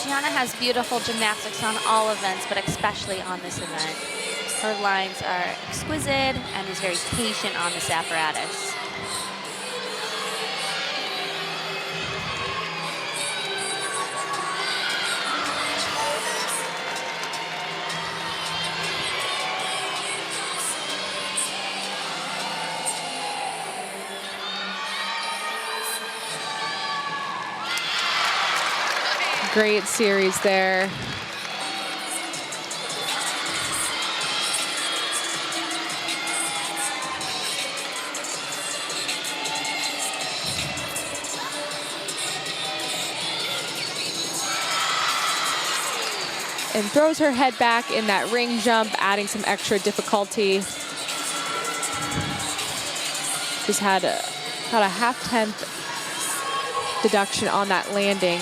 Gianna has beautiful gymnastics on all events, but especially on this event. Her lines are exquisite and is very patient on this apparatus. Great series there. And throws her head back in that ring jump, adding some extra difficulty. Just had about a half-tenth deduction on that landing.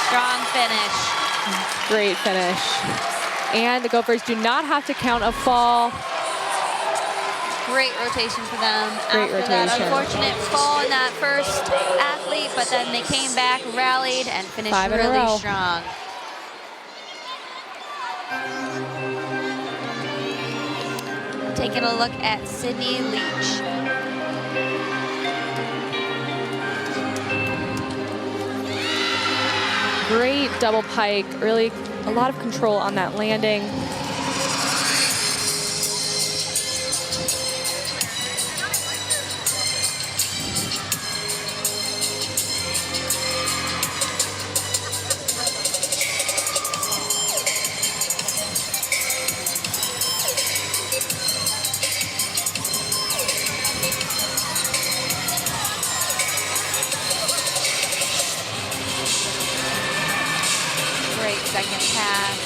Strong finish. Great finish. And the Gophers do not have to count a fall. Great rotation for them. Great After that unfortunate fall in that first athlete, but then they came back, rallied, and finished 5 in a really row. strong. Taking a look at Sydney Leach. Great double pike, really a lot of control on that landing. Great second pass.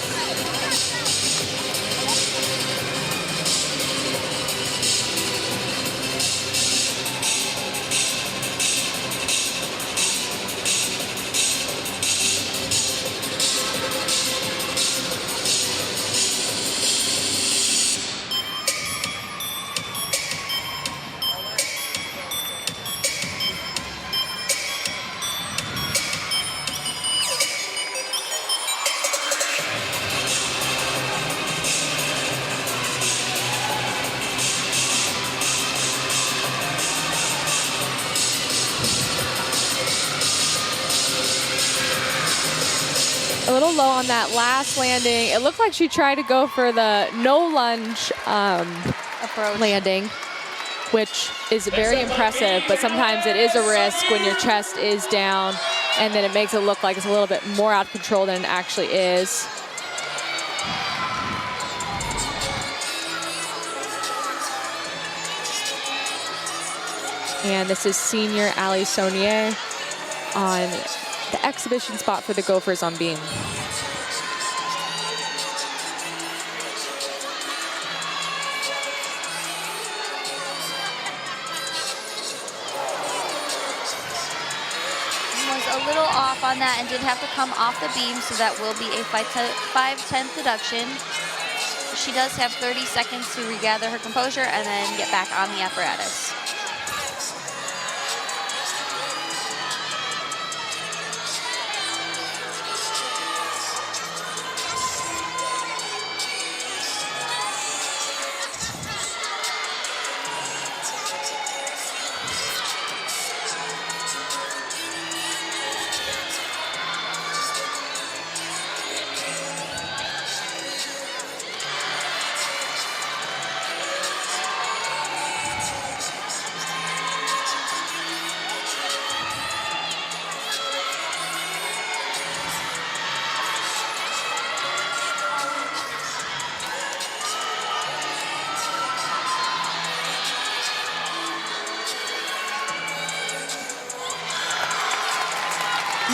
A little low on that last landing. It looked like she tried to go for the no lunge Approach. landing, which is very impressive, but sometimes it is a risk when your chest is down, and then it makes it look like it's a little bit more out of control than it actually is. And this is senior Ali Saunier on the exhibition spot for the Gophers on beam. Was a little off on that and did have to come off the beam, so that will be a 5/10 deduction. She does have 30 seconds to regather her composure and then get back on the apparatus.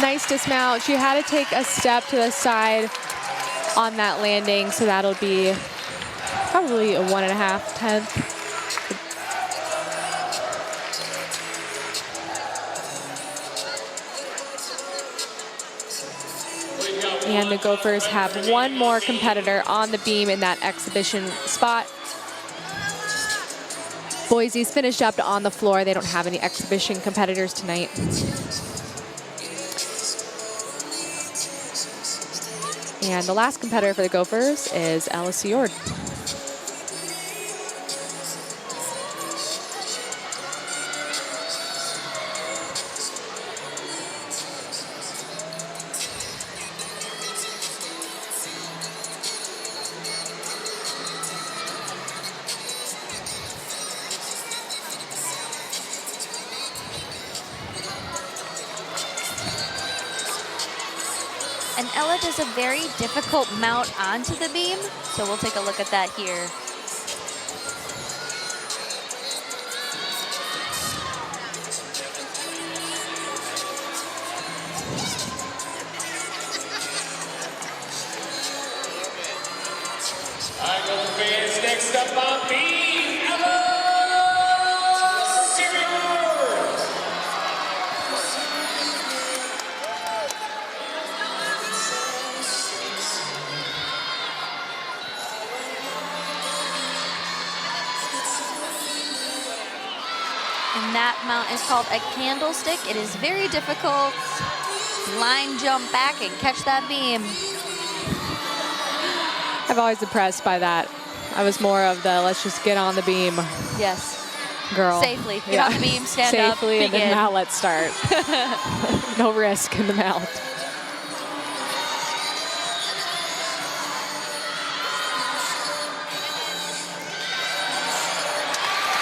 Nice dismount. She had to take a step to the side on that landing, so that'll be probably a 1.5 tenth. And the Gophers have one more competitor on the beam in that exhibition spot. Boise's finished up on the floor. They don't have any exhibition competitors tonight. And the last competitor for the Gophers is Alice Yord. And Ella does a very difficult mount onto the beam, so we'll take a look at that here. All right, Gopher fans, next up on beam, Ella Sirior. And that mount is called a candlestick. It is very difficult. Line jump back and catch that beam. I'm always impressed by that. I was more of the let's just get on the beam Yes, girl. safely. Get on the beam, stand up, Safely, and then begin. now let's start. No risk in the mount.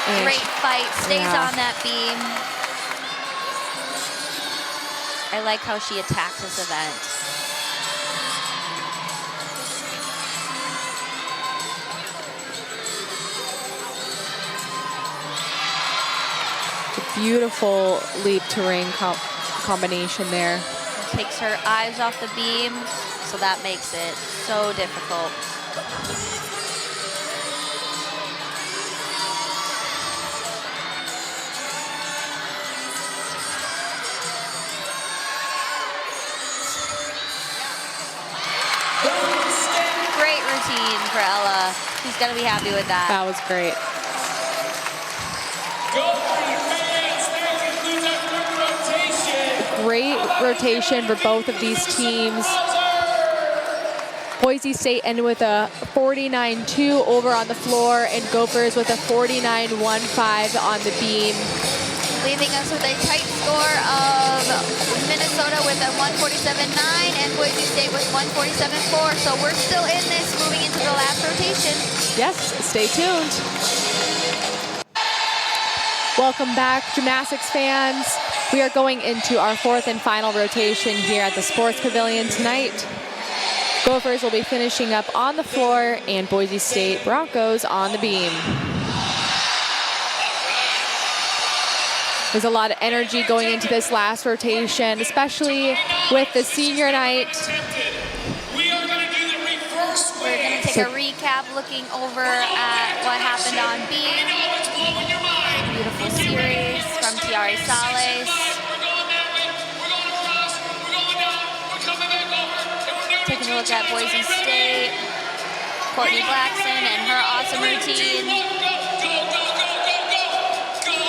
And Great fight, stays Yeah. on that beam. I like how she attacks this event. Beautiful leap to ring combination there. Takes her eyes off the beam, so that makes it so difficult. Great routine for Ella. She's gonna be happy with that. That was great. Gopher fans, that concludes our quick rotation. Great rotation for both of these teams. Boise State ended with a 49-2 over on the floor, and Gophers with a 49-1-5 on the beam. Leaving us with a tight score of Minnesota with a 147.9 and Boise State with 147.4. So we're still in this, moving into the last rotation. Yes, stay tuned. Welcome back, gymnastics fans. We are going into our fourth and final rotation here at the Sports Pavilion tonight. Gophers will be finishing up on the floor, and Boise State Broncos on the beam. There's a lot of energy going into this last rotation, especially with the senior night. We are going to do the reverse We're going to take a recap looking over at what happened on beam. It's blowing your mind. Beautiful series from Tiare Sales. We're going that way. We're going across. We're going down. We're coming back over. And we're doing Taking a look at Boise State, Courtney Blackson and her awesome routine. Go, go, go, go, go, go. Go.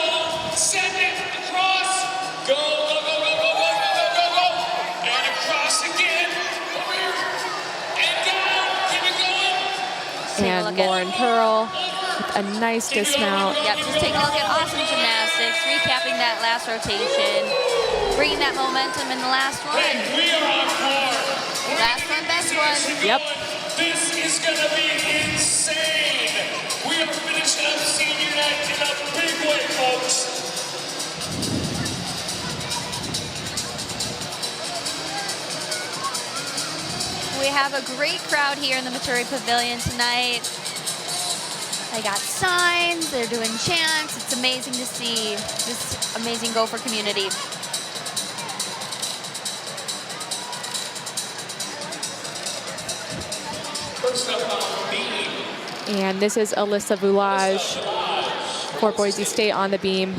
Send it across. Go, go, go, go, go, go, go, go, go, go. And across again. Over here. And down. Keep it going. Take a And look at- Lauren Pearl with a nice dismount. Yep, just taking a look at awesome gymnastics, recapping that last rotation, bringing that momentum in the last one. We are on board. Last one, best one. Yep. This is going to be insane. We are finishing up senior night in a big way, folks. We have a great crowd here in the Maturi Pavilion tonight. They got signs, they're doing chants. It's amazing to see this amazing Gopher community. First up on beam. And this is Alyssa Voulage for Boise State on the beam.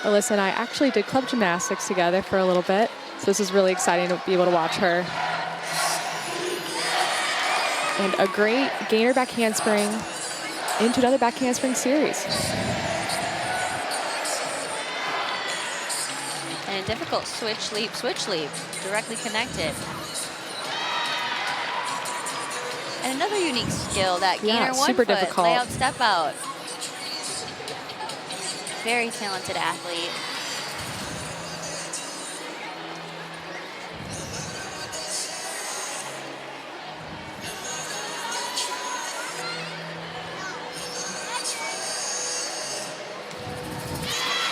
Alyssa and I actually did club gymnastics together for a little bit, so this is really exciting to be able to watch her. And a great gainer back handspring into another back handspring series. And a difficult switch leap, directly connected. And another unique skill, that gainer one super foot, difficult. layout step out. Very talented athlete.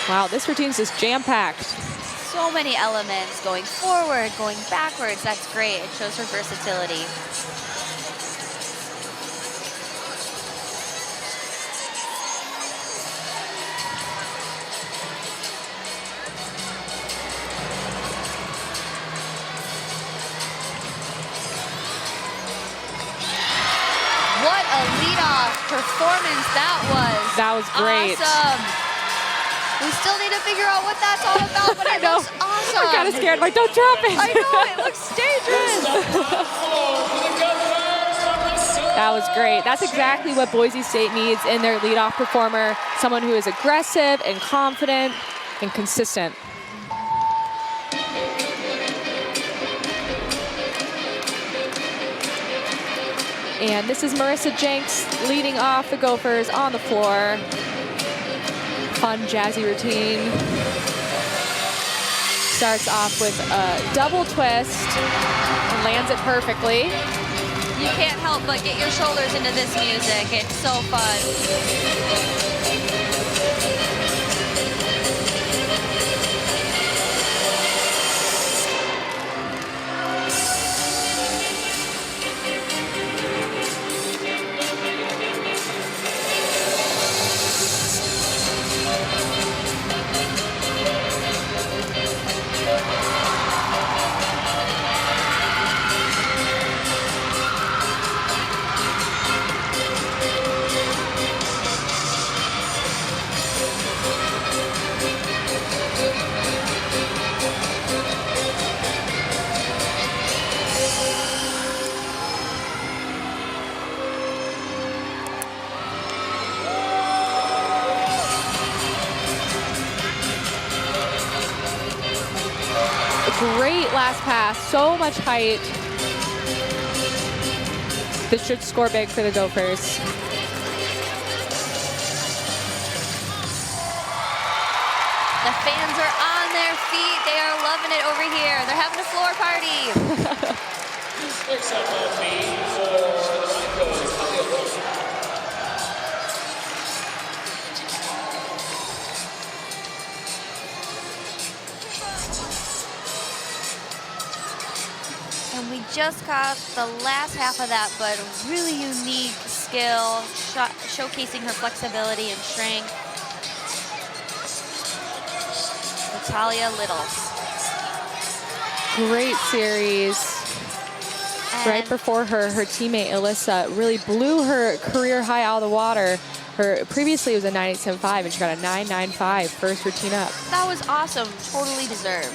Wow, this routine's just jam-packed. So many elements, going forward, going backwards. That's great. It shows her versatility. What a lead-off performance that was. That was great. Awesome. We still need to figure out what that's all about, but it looks awesome. I'm kind of scared. Like, don't drop it. I know, it looks dangerous. That was great. That's exactly what Boise State needs in their leadoff performer. Someone who is aggressive and confident and consistent. And this is Marissa Jenks leading off the Gophers on the floor. Fun, jazzy routine. Starts off with a double twist and lands it perfectly. You can't help but get your shoulders into this music. It's so fun. Great last pass, so much height. This should score big for the Gophers. The fans are on their feet. They are loving it over here. They're having a floor party. Next up on beam for the Broncos. And we just caught the last half of that, but a really unique skill, showcasing her flexibility and strength. Natalia Little. Great series. And Right before her teammate Alyssa really blew her career high out of the water. Her previously it was a 9.875 and she got a 9.95 first routine up. that was awesome, totally deserved.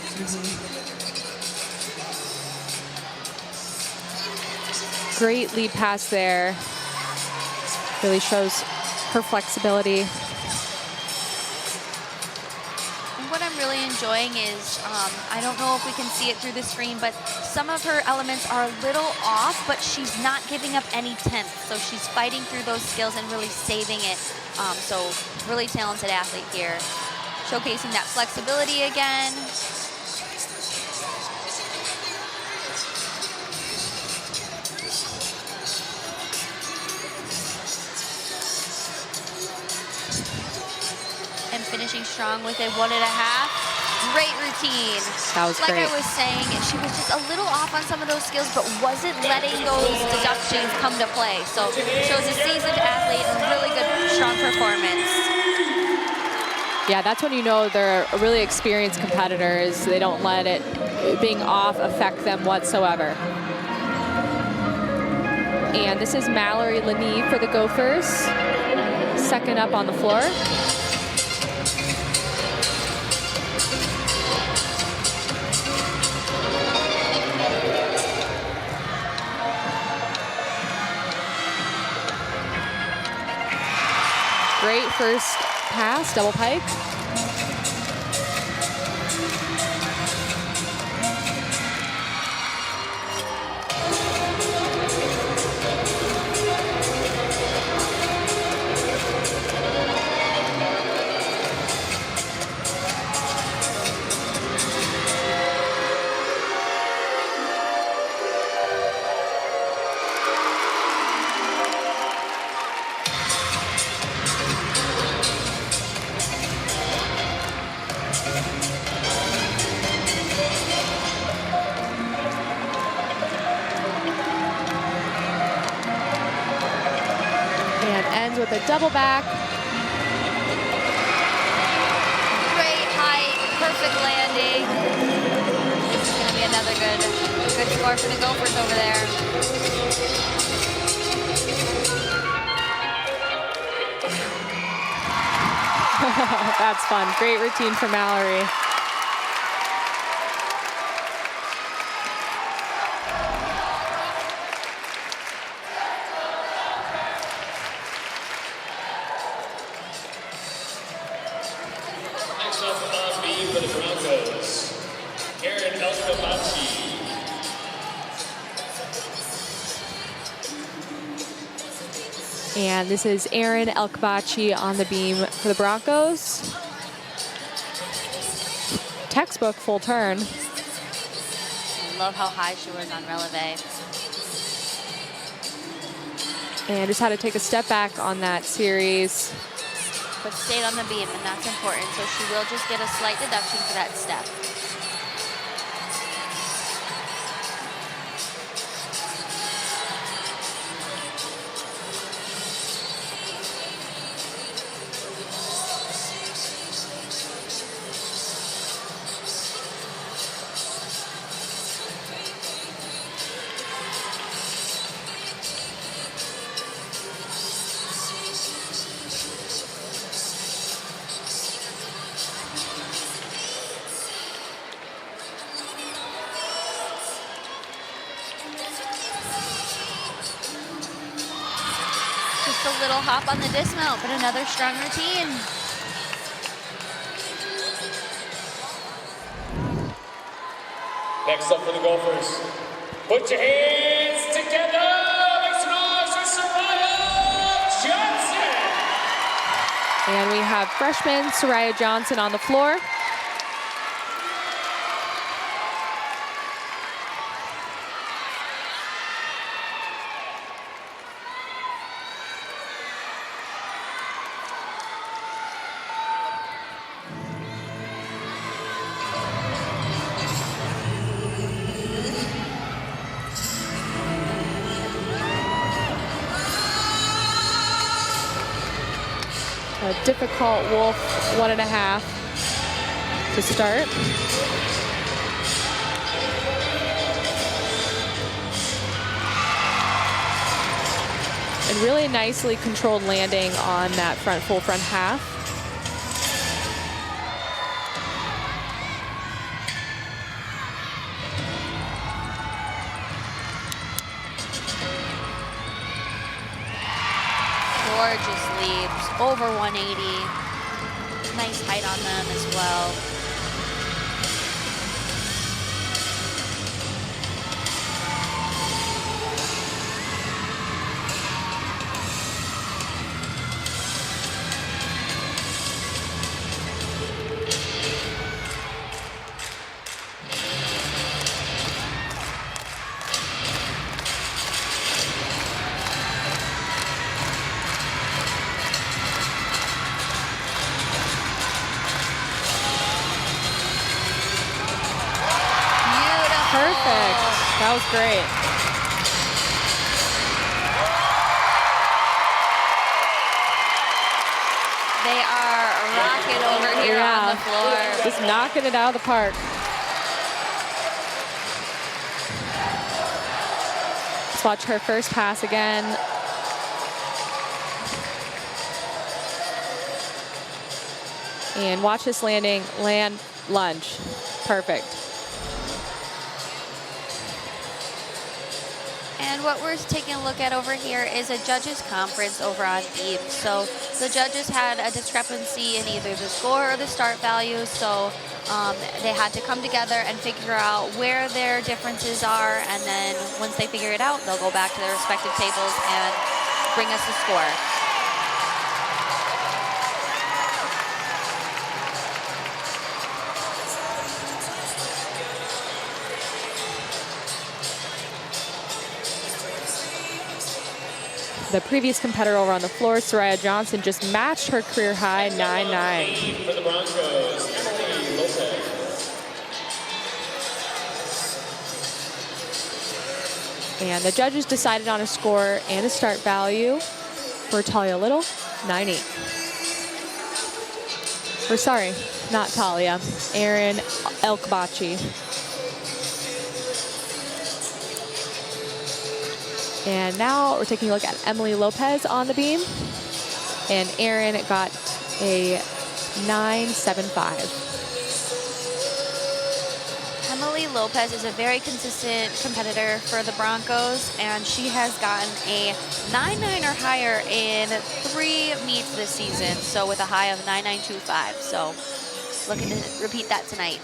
Great lead pass there. Really shows her flexibility. And what I'm really enjoying is, I don't know if we can see it through the screen, but some of her elements are a little off, but she's not giving up any tenths. So she's fighting through those skills and really saving it. So really talented athlete here. Showcasing that flexibility again. And finishing strong with a 1.5. Great routine. That was like great. I was saying, she was just a little off on some of those skills, but wasn't letting those deductions come to play. So, shows a seasoned athlete and really good, strong performance. Yeah, that's when you know they're a really experienced competitors. They don't let it being off affect them whatsoever. And this is Mallory Lenee for the Gophers, second up on the floor. Great first pass, double pike. With a double back. Great height, perfect landing. This is going to be another good score for the Gophers over there. That's fun. Great routine for Mallory. For the Broncos, Aaron Elkabachi. And this is Aaron Elkabachi on the beam for the Broncos. Textbook full turn. I love how high she was on releve. And just had to take a step back on that series. But stayed on the beam, and that's important. So she will just get a slight deduction for that step. A little hop on the dismount, but another strong routine. Next up for the Gophers, put your hands together. Make some noise for Soraya Johnson. And we have freshman Soraya Johnson on the floor. A difficult wolf 1.5 to start. And really nicely controlled landing on that full front half. Gorgeous leaps, over 180. Nice height on them as well. Perfect. That was great. They are rocking rocket over here on the floor. Just knocking it out of the park. Let's watch her first pass again. And watch this landing, land, lunge. Perfect. And what we're taking a look at over here is a judges conference over on Beam. So the judges had a discrepancy in either the score or the start value. So they had to come together and figure out where their differences are. And then once they figure it out, they'll go back to their respective tables and bring us the score. The previous competitor over on the floor, Soraya Johnson, just matched her career high 9-9. For the Broncos, Emily Lopez. And the judges decided on a score and a start value for Talia Little, 9-8. Or sorry, not Talia, Erin Elkbachi. And now we're taking a look at Emily Lopez on the beam. And Erin got a 9.75. Emily Lopez is a very consistent competitor for the Broncos, and she has gotten a 9.9 or higher in 3 meets this season, so with a high of 9.925. So looking to repeat that tonight.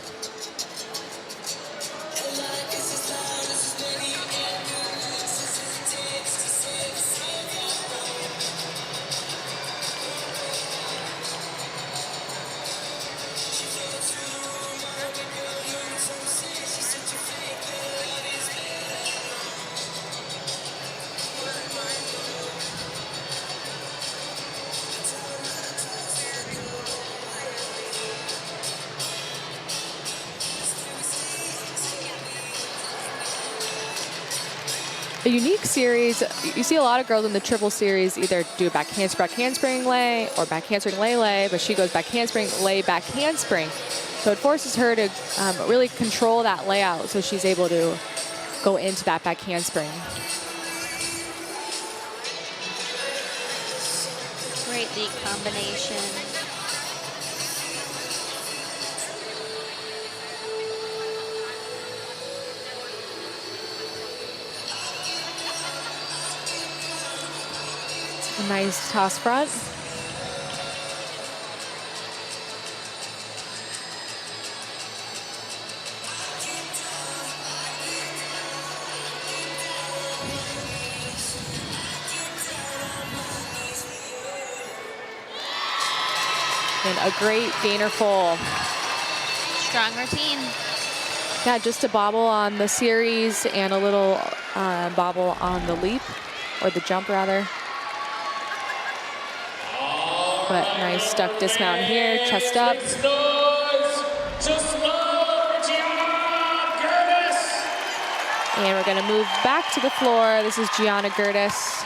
A unique series. You see a lot of girls in the triple series either do a back handspring lay or back handspring lay, but she goes back handspring lay, back handspring. So it forces her to really control that layout so she's able to go into that back handspring. Great lead combination. A nice toss front. And a great gainer full. Strong routine. Yeah, just a bobble on the series and a little bobble on the leap, or the jump rather. But nice stuck dismount here, chest up. And we're gonna move back to the floor. This is Gianna Gertis,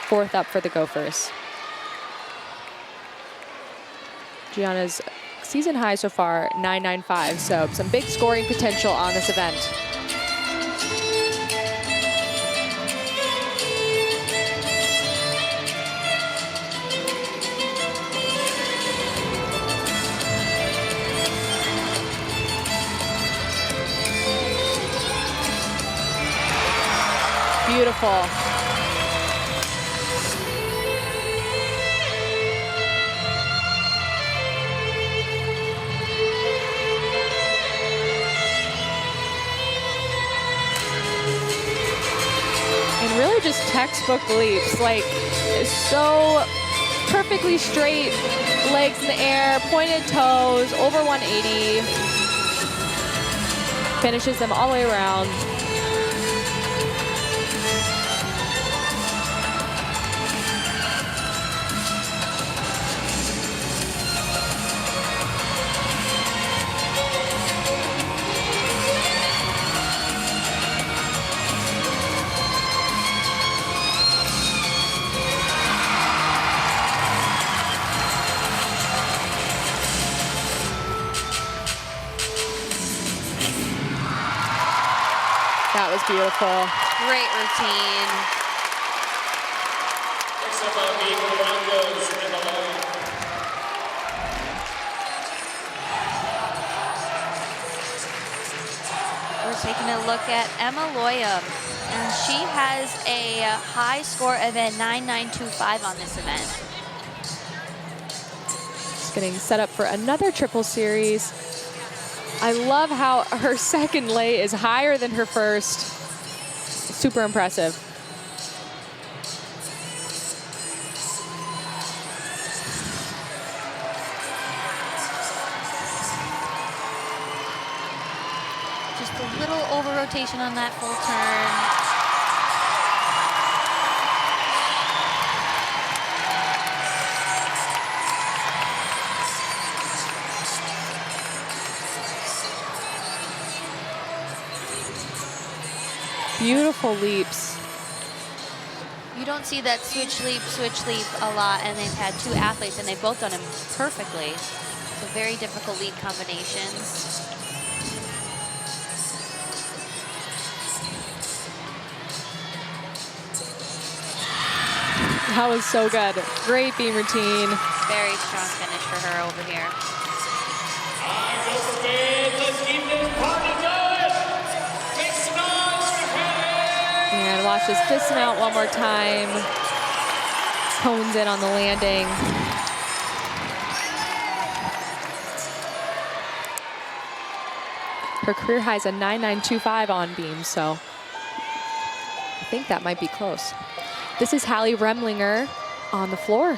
4th up for the Gophers. Gianna's season high so far, 9.95, so some big scoring potential on this event. Beautiful. And really just textbook leaps, like so perfectly straight, legs in the air, pointed toes, over 180. Finishes them all the way around. was beautiful. Great routine. Next up on being the round goes Emma Loya. We're taking a look at Emma Loya, and she has a high score of a 9.925 on this event. Just getting set up for another triple series. I love how her second lay is higher than her first. Super impressive. Just a little over rotation on that full turn. Beautiful leaps. You don't see that switch leap a lot, and they've had two athletes, and they've both done them perfectly. So very difficult leap combinations. That was so good. Great beam routine. Very strong finish for her over here. All right, go for fans. Let's keep this party going. Make some noise for Helen. And watch this dismount one more time. Hones in on the landing. Her career high is a 9.925 on beam, so I think that might be close. This is Hallie Remlinger on the floor.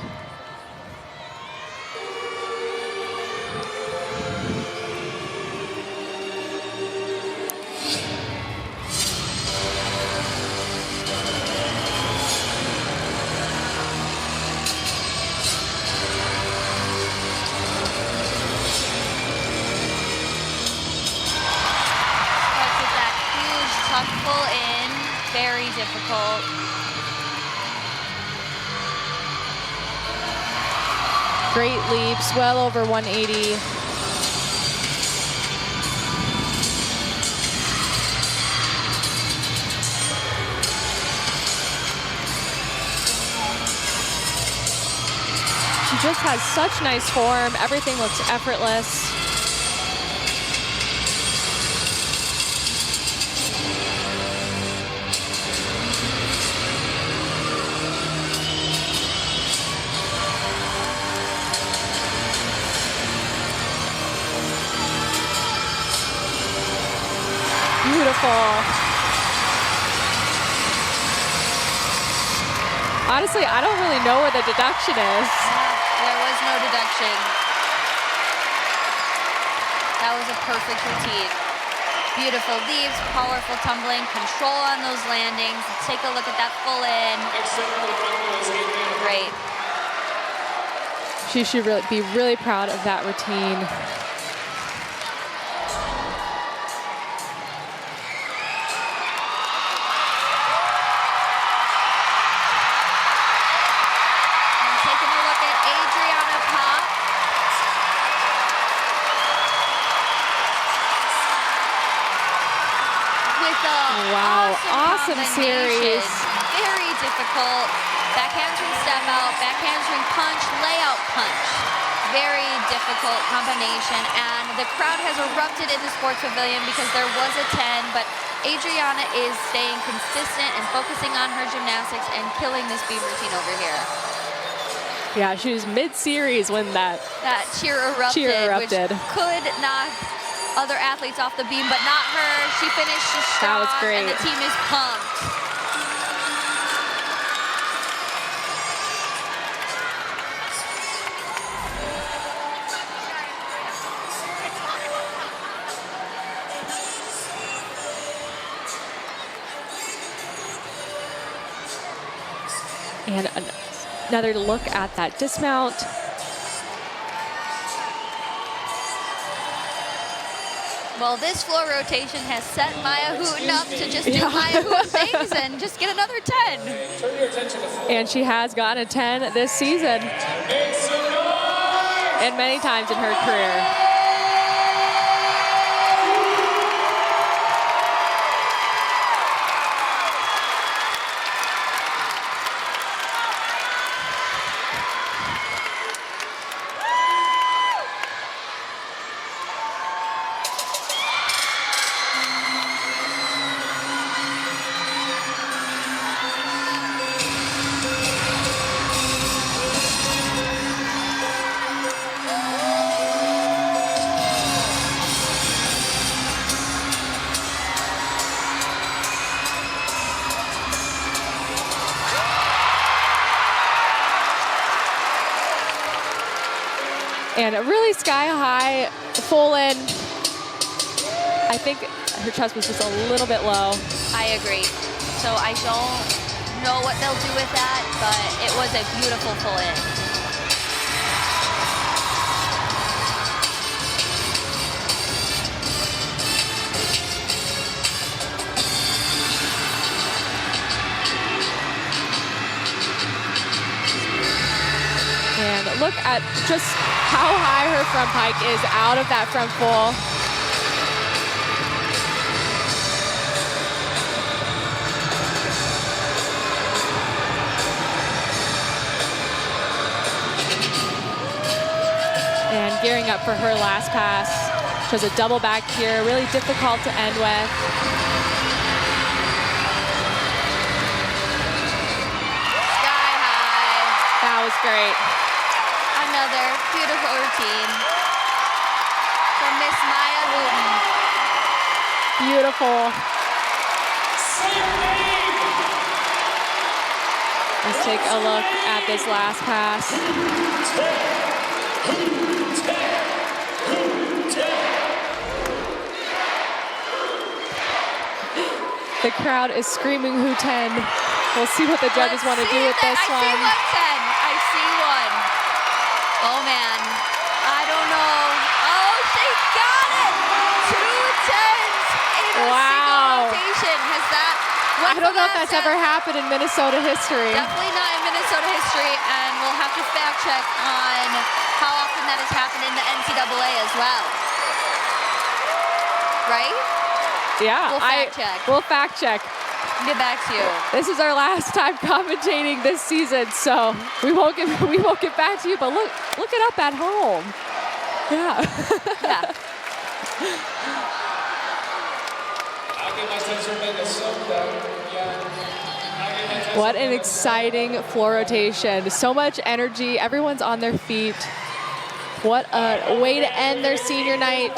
Pull in, very difficult. Great leaps, well over 180. She just has such nice form. Everything looks effortless. Beautiful. Honestly, I don't really know where the deduction is. There was no deduction. That was a perfect routine. Beautiful leaps, powerful tumbling, control on those landings. Let's take a look at that full in. Great. She should be really proud of that routine. Wow, awesome series. Very difficult. Back handspring step out, back handspring punch, layout punch. Very difficult combination, and the crowd has erupted in the sports pavilion because there was a 10, but Adriana is staying consistent and focusing on her gymnastics and killing this beam routine over here. Yeah, she was mid-series when that cheer erupted. Which could knock other athletes off the beam, but not her. She finished strong, that was great. And the team is pumped. And another look at that dismount. Well, this floor rotation has set Maya Hooten up to just do Maya Hooten things and just get another 10. And she has gotten a 10 this season. And many times in her career. And really sky high, full in. I think her chest was just a little bit low. I agree. So I don't know what they'll do with that, but it was a beautiful full in. And look at just how high her front pike is out of that front full. And gearing up for her last pass. She has a double back here, really difficult to end with. Sky high. That was great. Another beautiful routine from Miss Maya Wooten. Beautiful. Let's take a look at this last pass. The crowd is screaming "Who 10?" We'll see what the judges want to do with this one. I see one. Oh man, I don't know. Oh, she got it! 2 10s in a single rotation. Has that? I don't know if that's ever happened in Minnesota history. Definitely not in Minnesota history, and we'll have to fact check on how often that has happened in the NCAA as well. Right? Yeah, We'll fact check. We'll fact check. Get back to you. This is our last time commentating this season, so we won't get back to you. But look it up at home. Yeah. Yeah. What an exciting floor rotation. So much energy. Everyone's on their feet. What a way to end their senior night.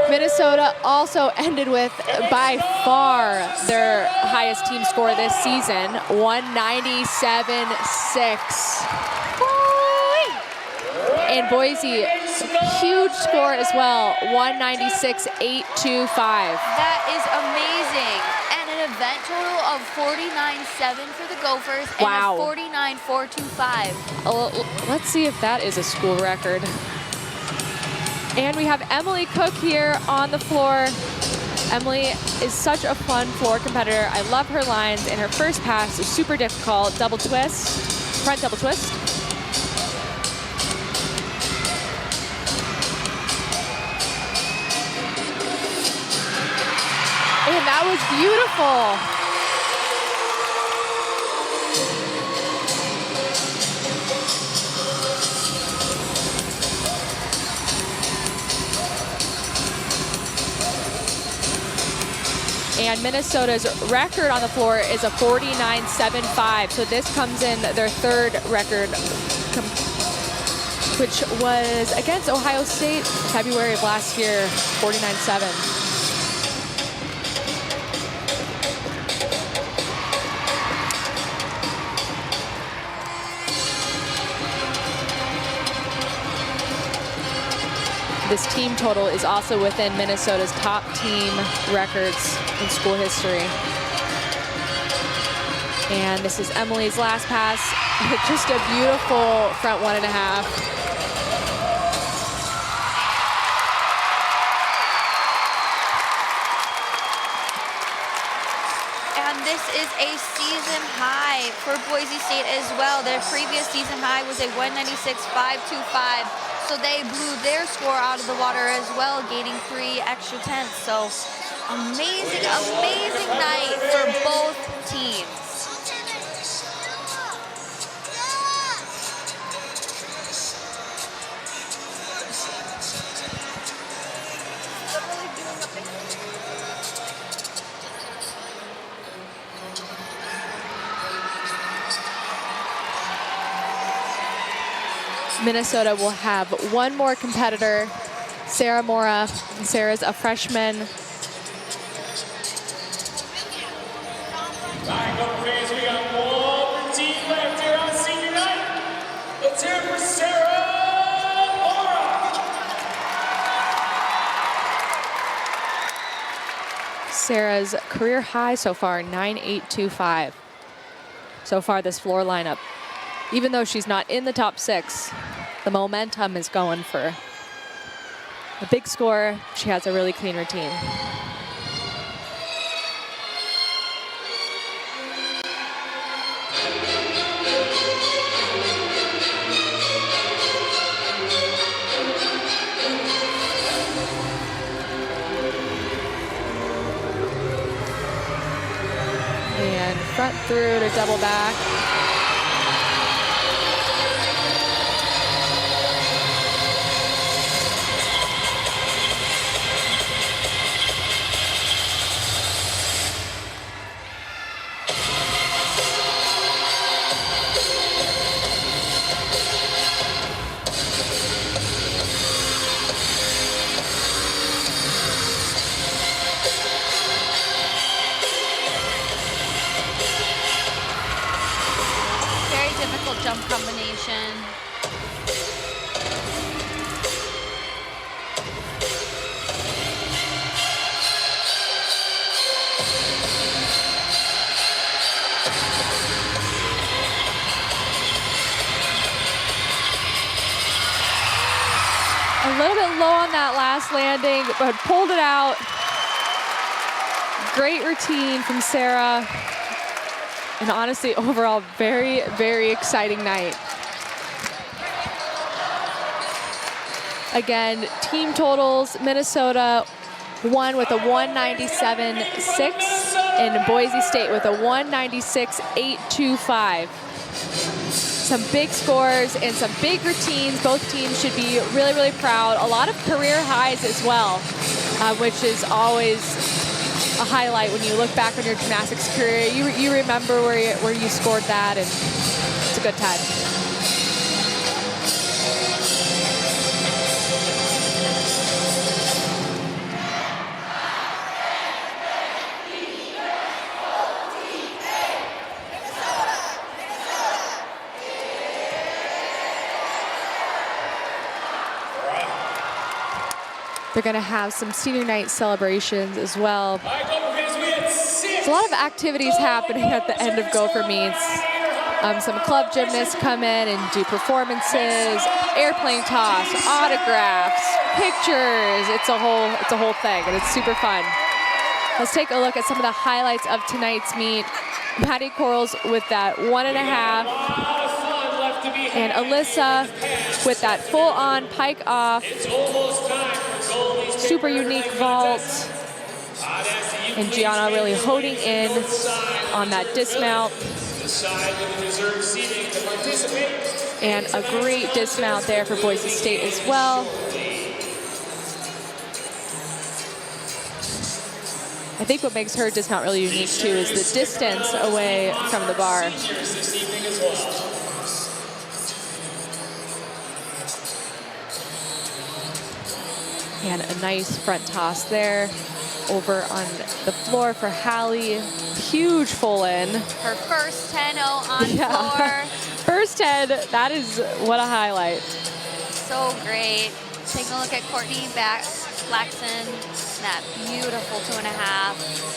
Minnesota also ended with, by far, their highest team score this season, 197.6. And Boise, huge score as well, 196.825. That is amazing. And an event total of 49.7 for the Gophers and Wow. a 49.425. Let's see if that is a school record. And we have Emily Cook here on the floor. Emily is such a fun floor competitor. I love her lines, and her first pass is super difficult. Double twist, front double twist. And that was beautiful. And Minnesota's record on the floor is a 49.75. So this comes in their third record, which was against Ohio State February of last year, 49.7. This team total is also within Minnesota's top team records in school history. And this is Emily's last pass. Just a beautiful front 1.5. And this is a season high for Boise State as well. Their previous season high was a 196.525. So they blew their score out of the water as well, gaining 3 extra tenths. So amazing, amazing night for both teams. Minnesota will have one more competitor, Sarah Mora. Sarah's a freshman. All right, Gopher fans, we got one team left here on senior night. Let's hear it for Sarah Mora. Sarah's career high so far, 9.825. So far this floor lineup. Even though she's not in the top 6, the momentum is going for a big score. She has a really clean routine. And front through to double back. Jump combination. A little bit low on that last landing, but pulled it out. Great routine from Sarah. And honestly, overall, very, very exciting night. Again, team totals, Minnesota won with a 197.6 and Boise State with a 196.825. Some big scores and some big routines. Both teams should be really, really proud. A lot of career highs as well, which is always a highlight when you look back on your gymnastics career. You remember where you scored that, and it's a good time. They're going to have some senior night celebrations as well. There's a lot of activities happening at the end of Gopher Meets. Some club gymnasts come in and do performances, airplane toss, autographs, pictures. It's a whole thing, and it's super fun. Let's take a look at some of the highlights of tonight's meet. Maddie Corals with that 1.5, and Alyssa with that full-on pike off. Super unique vault. And Gianna really holding in on that dismount. And a great dismount there for Boise State as well. I think what makes her dismount really unique too is the distance away from the bar. And a nice front toss there over on the floor for Hallie. Huge full in. Her first 10-0 on floor. First 10, that is what a highlight. So great. Taking a look at Courtney Blackson, that beautiful 2.5.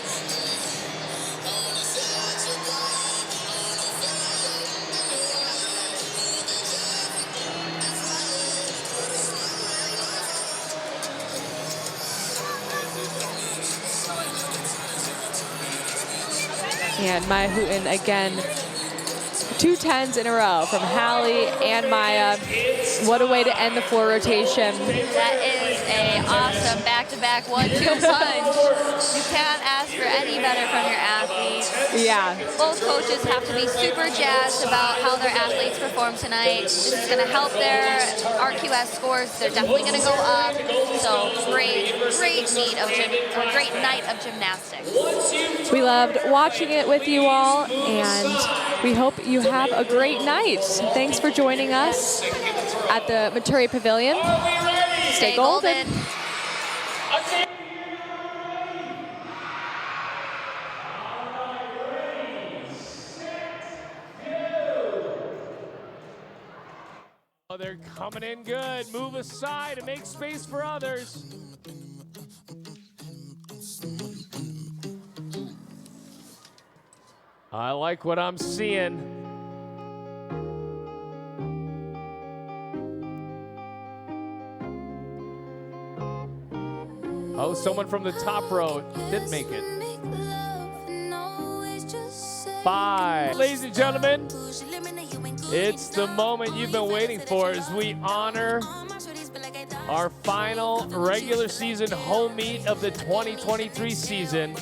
And Maya Hooten again, 2 10s in a row from Hallie and Maya. What a way to end the floor rotation. That is an awesome back-to-back 1-2 punch. You can't ask for any better from your athletes. Yeah. Both coaches have to be super jazzed about how their athletes perform tonight. This is going to help their RQS scores. They're definitely going to go up. So great night of gymnastics. We loved watching it with you all, and we hope you have a great night. Thanks for joining us at the Maturi Pavilion. Stay golden. Oh, they're coming in good. Move aside and make space for others. I like what I'm seeing. Oh, someone from the top row did make it. 5. Ladies and gentlemen, it's the moment you've been waiting for as we honor our final regular season home meet of the 2023 season.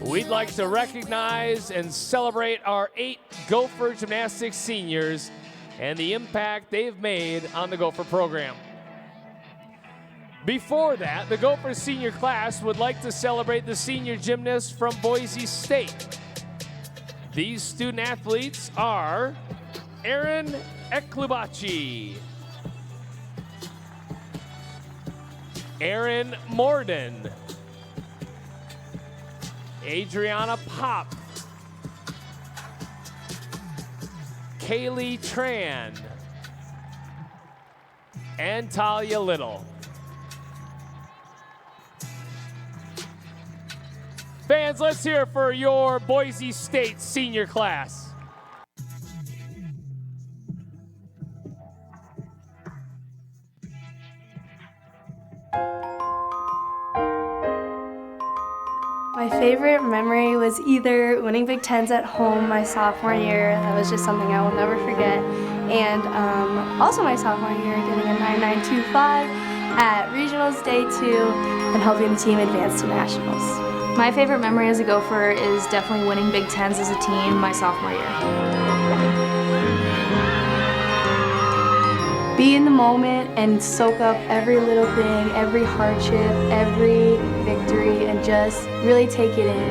We'd like to recognize and celebrate our 8 Gopher Gymnastics seniors and the impact they've made on the Gopher program. Before that, the Gopher senior class would like to celebrate the senior gymnasts from Boise State. These student athletes are Erin Eklubachi, Erin Morden, Adriana Pop, Kaylee Tran, and Talia Little. Fans, let's hear it for your Boise State senior class. My favorite memory was either winning Big Tens at home my sophomore year. That was just something I will never forget. And also my sophomore year, getting a 9925 at Regionals Day 2 and helping the team advance to Nationals. My favorite memory as a Gopher is definitely winning Big Tens as a team my sophomore year. Be in the moment and soak up every little thing, every hardship, every victory, and just really take it in.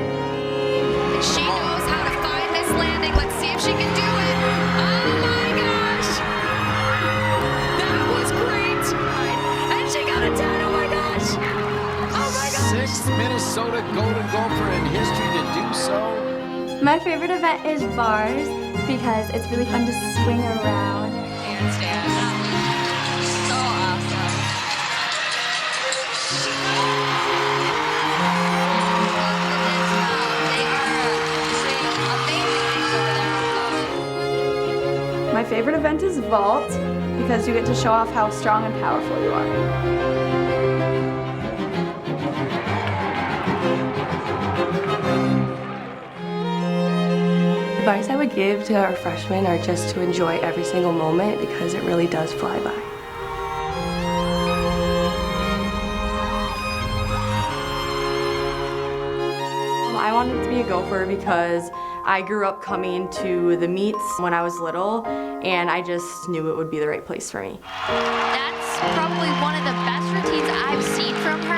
She knows how to find this landing. Let's see if she can do it. Oh my gosh! That was great! And she got a 10, oh my gosh! Oh my gosh! 6th Minnesota Golden Gopher in history to do so. My favorite event is bars because it's really fun to swing around. Handstand. So awesome. My favorite event is vault because you get to show off how strong and powerful you are. Advice I would give to our freshmen are just to enjoy every single moment because it really does fly by. I wanted to be a Gopher because I grew up coming to the meets when I was little, and I just knew it would be the right place for me. That's probably one of the best routines I've seen from her.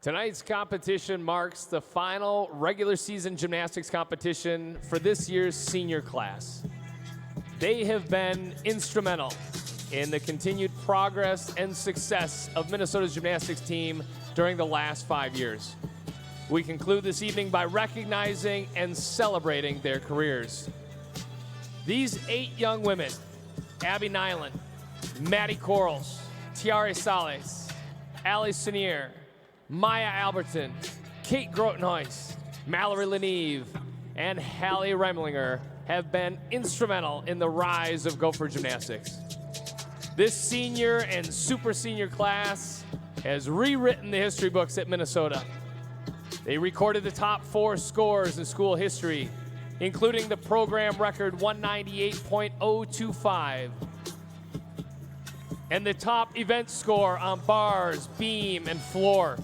Tonight's competition marks the final regular season gymnastics competition for this year's senior class. They have been instrumental in the continued progress and success of Minnesota's gymnastics team during the last 5 years. We conclude this evening by recognizing and celebrating their careers. These 8 young women, Abby Nyland, Maddie Corals, Tiare Sales, Allie Senier, Maya Alberton, Kate Grotenhuis, Mallory Leneve, and Hallie Remlinger have been instrumental in the rise of Gopher Gymnastics. This senior and super senior class has rewritten the history books at Minnesota. They recorded the top 4 scores in school history, including the program record 198.025, and the top event score on bars, beam, and floor.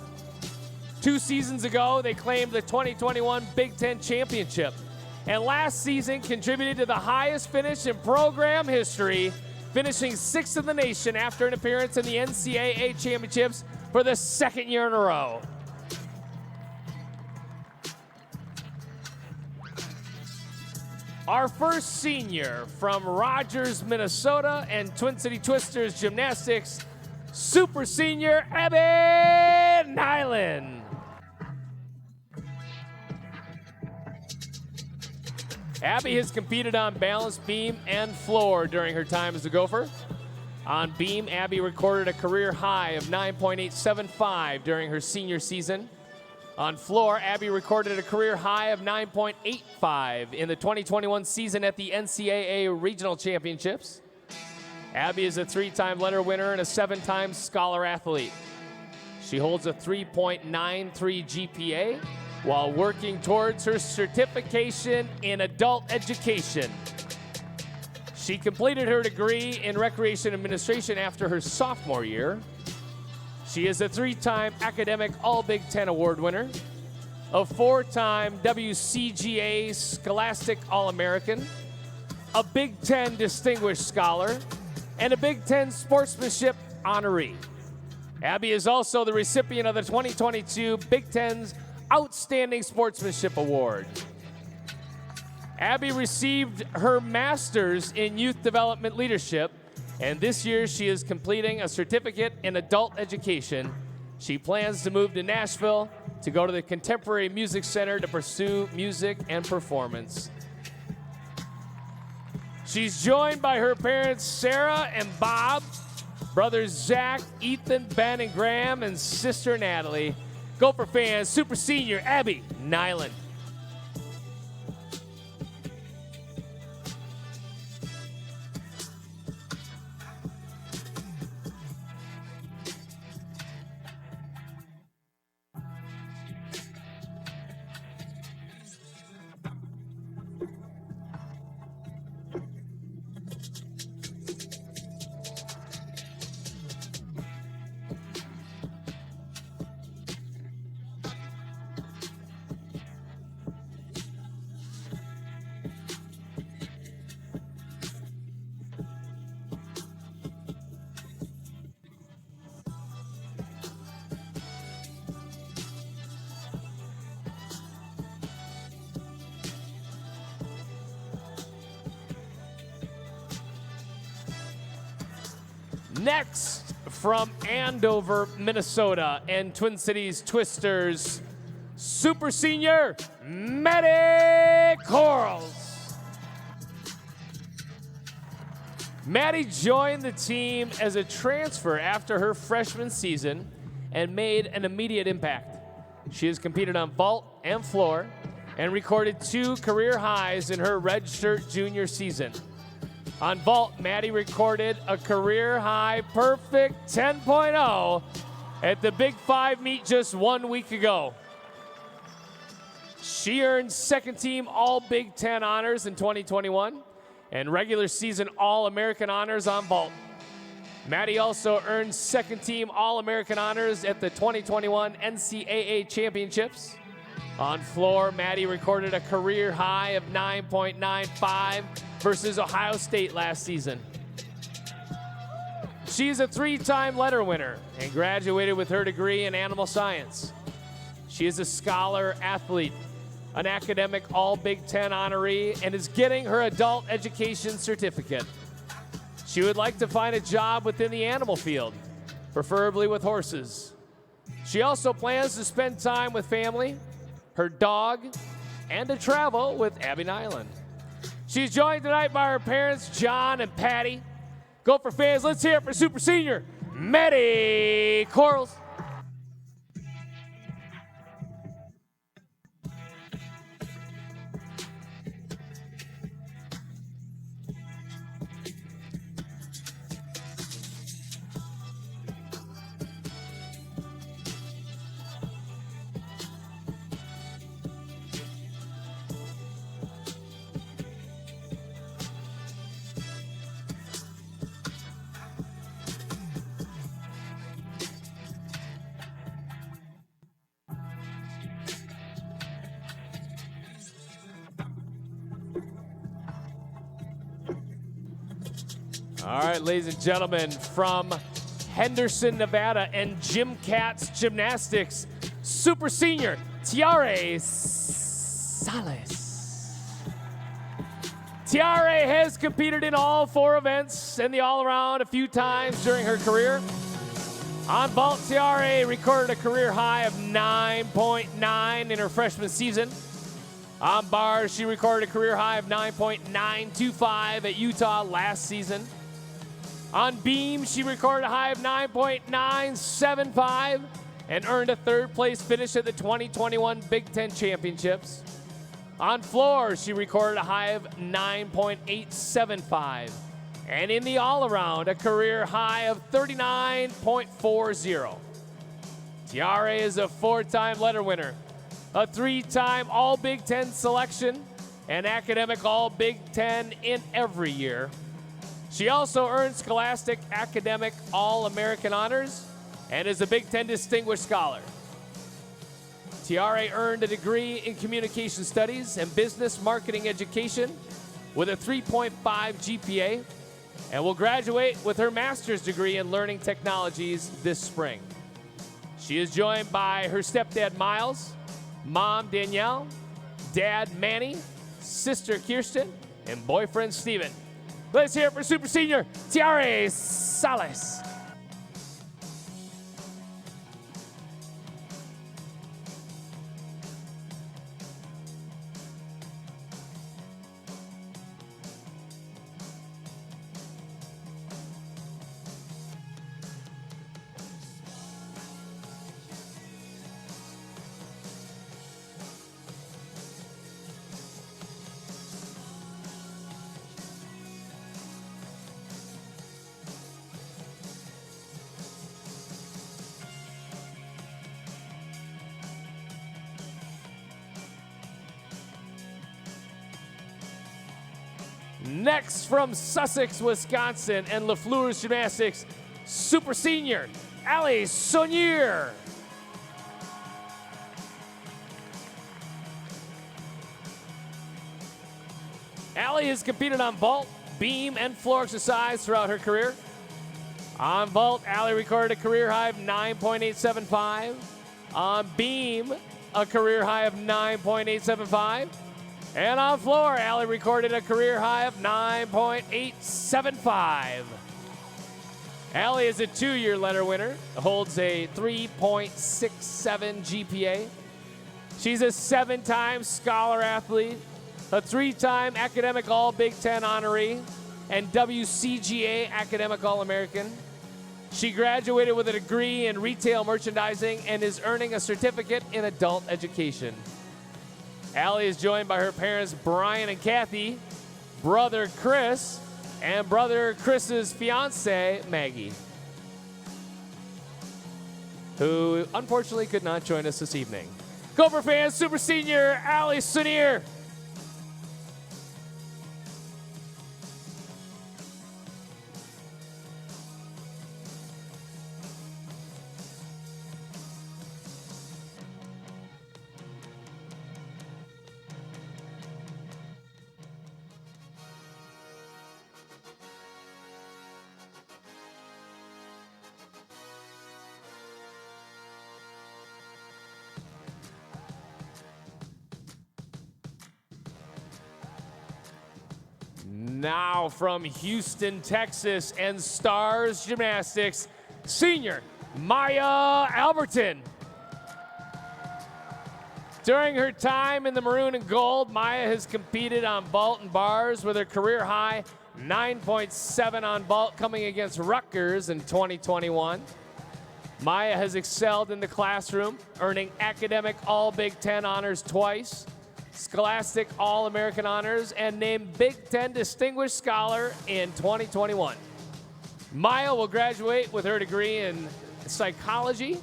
2 seasons ago, they claimed the 2021 Big Ten Championship, and last season contributed to the highest finish in program history, finishing 6th in the nation after an appearance in the NCAA Championships for the 2nd year in a row. Our first senior from Rogers, Minnesota, and Twin City Twisters Gymnastics, super senior Abby Nyland. Abby has competed on balance beam and floor during her time as a Gopher. On beam, Abby recorded a career high of 9.875 during her senior season. On floor, Abby recorded a career high of 9.85 in the 2021 season at the NCAA Regional Championships. Abby is a 3-time letter winner and a 7-time scholar athlete. She holds a 3.93 GPA while working towards her certification in adult education. She completed her degree in recreation administration after her sophomore year. She is a 3-time academic All-Big Ten Award winner, a 4-time WCGA Scholastic All-American, a Big Ten Distinguished Scholar, and a Big Ten Sportsmanship honoree. Abby is also the recipient of the 2022 Big Ten's Outstanding Sportsmanship Award. Abby received her master's in youth development leadership, and this year she is completing a certificate in adult education. She plans to move to Nashville to go to the Contemporary Music Center to pursue music and performance. She's joined by her parents, Sarah and Bob, brothers Zach, Ethan, Ben, and Graham, and sister Natalie. Gopher fans, super senior Abby Nyland. Next, from Andover, Minnesota, and Twin Cities Twisters, super senior Maddie Corals. Maddie joined the team as a transfer after her freshman season and made an immediate impact. She has competed on vault and floor and recorded 2 career highs in her redshirt junior season. On vault, Maddie recorded a career-high perfect 10.0 at the Big 5 meet just 1 week ago. She earned second-team All-Big Ten honors in 2021 and regular season All-American honors on vault. Maddie also earned second-team All-American honors at the 2021 NCAA Championships. On floor, Maddie recorded a career high of 9.95 versus Ohio State last season. She's a 3-time letter winner and graduated with her degree in animal science. She is a scholar athlete, an academic All-Big Ten honoree, and is getting her adult education certificate. She would like to find a job within the animal field, preferably with horses. She also plans to spend time with family, her dog, and to travel with Abby Nyland. She's joined tonight by her parents, John and Patty. Gopher fans, let's hear it for super senior Maddie Corals. All right, ladies and gentlemen, from Henderson, Nevada, and Gym Cats Gymnastics, super senior Tiare Salas. Tiare has competed in all 4 events and the all-around a few times during her career. On vault, Tiare recorded a career high of 9.9 in her freshman season. On bars, she recorded a career high of 9.925 at Utah last season. On beam, she recorded a high of 9.975 and earned a 3rd place finish at the 2021 Big Ten Championships. On floor, she recorded a high of 9.875. And in the all-around, a career high of 39.40. Tiare is a 4-time letter winner, a 3-time All-Big Ten selection, and academic All-Big Ten in every year. She also earned Scholastic Academic All-American honors and is a Big Ten Distinguished Scholar. Tiare earned a degree in Communication Studies and Business Marketing Education with a 3.5 GPA and will graduate with her master's degree in Learning Technologies this spring. She is joined by her stepdad, Miles, mom, Danielle, dad, Manny, sister, Kirsten, and boyfriend, Steven. Let's hear it for Super Senior Tiare Salas. Next from Sussex, Wisconsin, and LaFleur's Gymnastics, Super Senior, Ali Sonier. Ali has competed on vault, beam, and floor exercise throughout her career. On vault, Ali recorded a career high of 9.875. On beam, a career high of 9.875. And on floor, Ali recorded a career high of 9.875. Ali is a 2-year letter winner, holds a 3.67 GPA. She's a 7-time scholar athlete, a 3-time academic All-Big Ten honoree, and WCGA academic All-American. She graduated with a degree in retail merchandising and is earning a certificate in adult education. Ali is joined by her parents, Brian and Kathy, brother Chris, and brother Chris's fiance, Maggie, who unfortunately could not join us this evening. Gopher fans, Super Senior, Ali Sonier. Now from Houston, Texas, and Stars Gymnastics, Senior Maya Alberton. During her time in the maroon and gold, Maya has competed on vault and bars with her career high 9.7 on vault coming against Rutgers in 2021. Maya has excelled in the classroom, earning academic All-Big Ten honors twice, Scholastic All-American honors, and named Big Ten Distinguished Scholar in 2021. Maya will graduate with her degree in psychology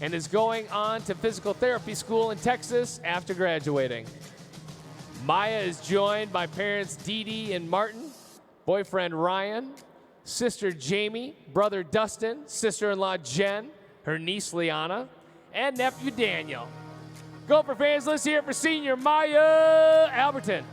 and is going on to physical therapy school in Texas after graduating. Maya is joined by parents Dee Dee and Martin, boyfriend Ryan, sister Jamie, brother Dustin, sister-in-law Jen, her niece Liana, and nephew Daniel. Gopher fans, let's hear it for Senior Maya Alberton.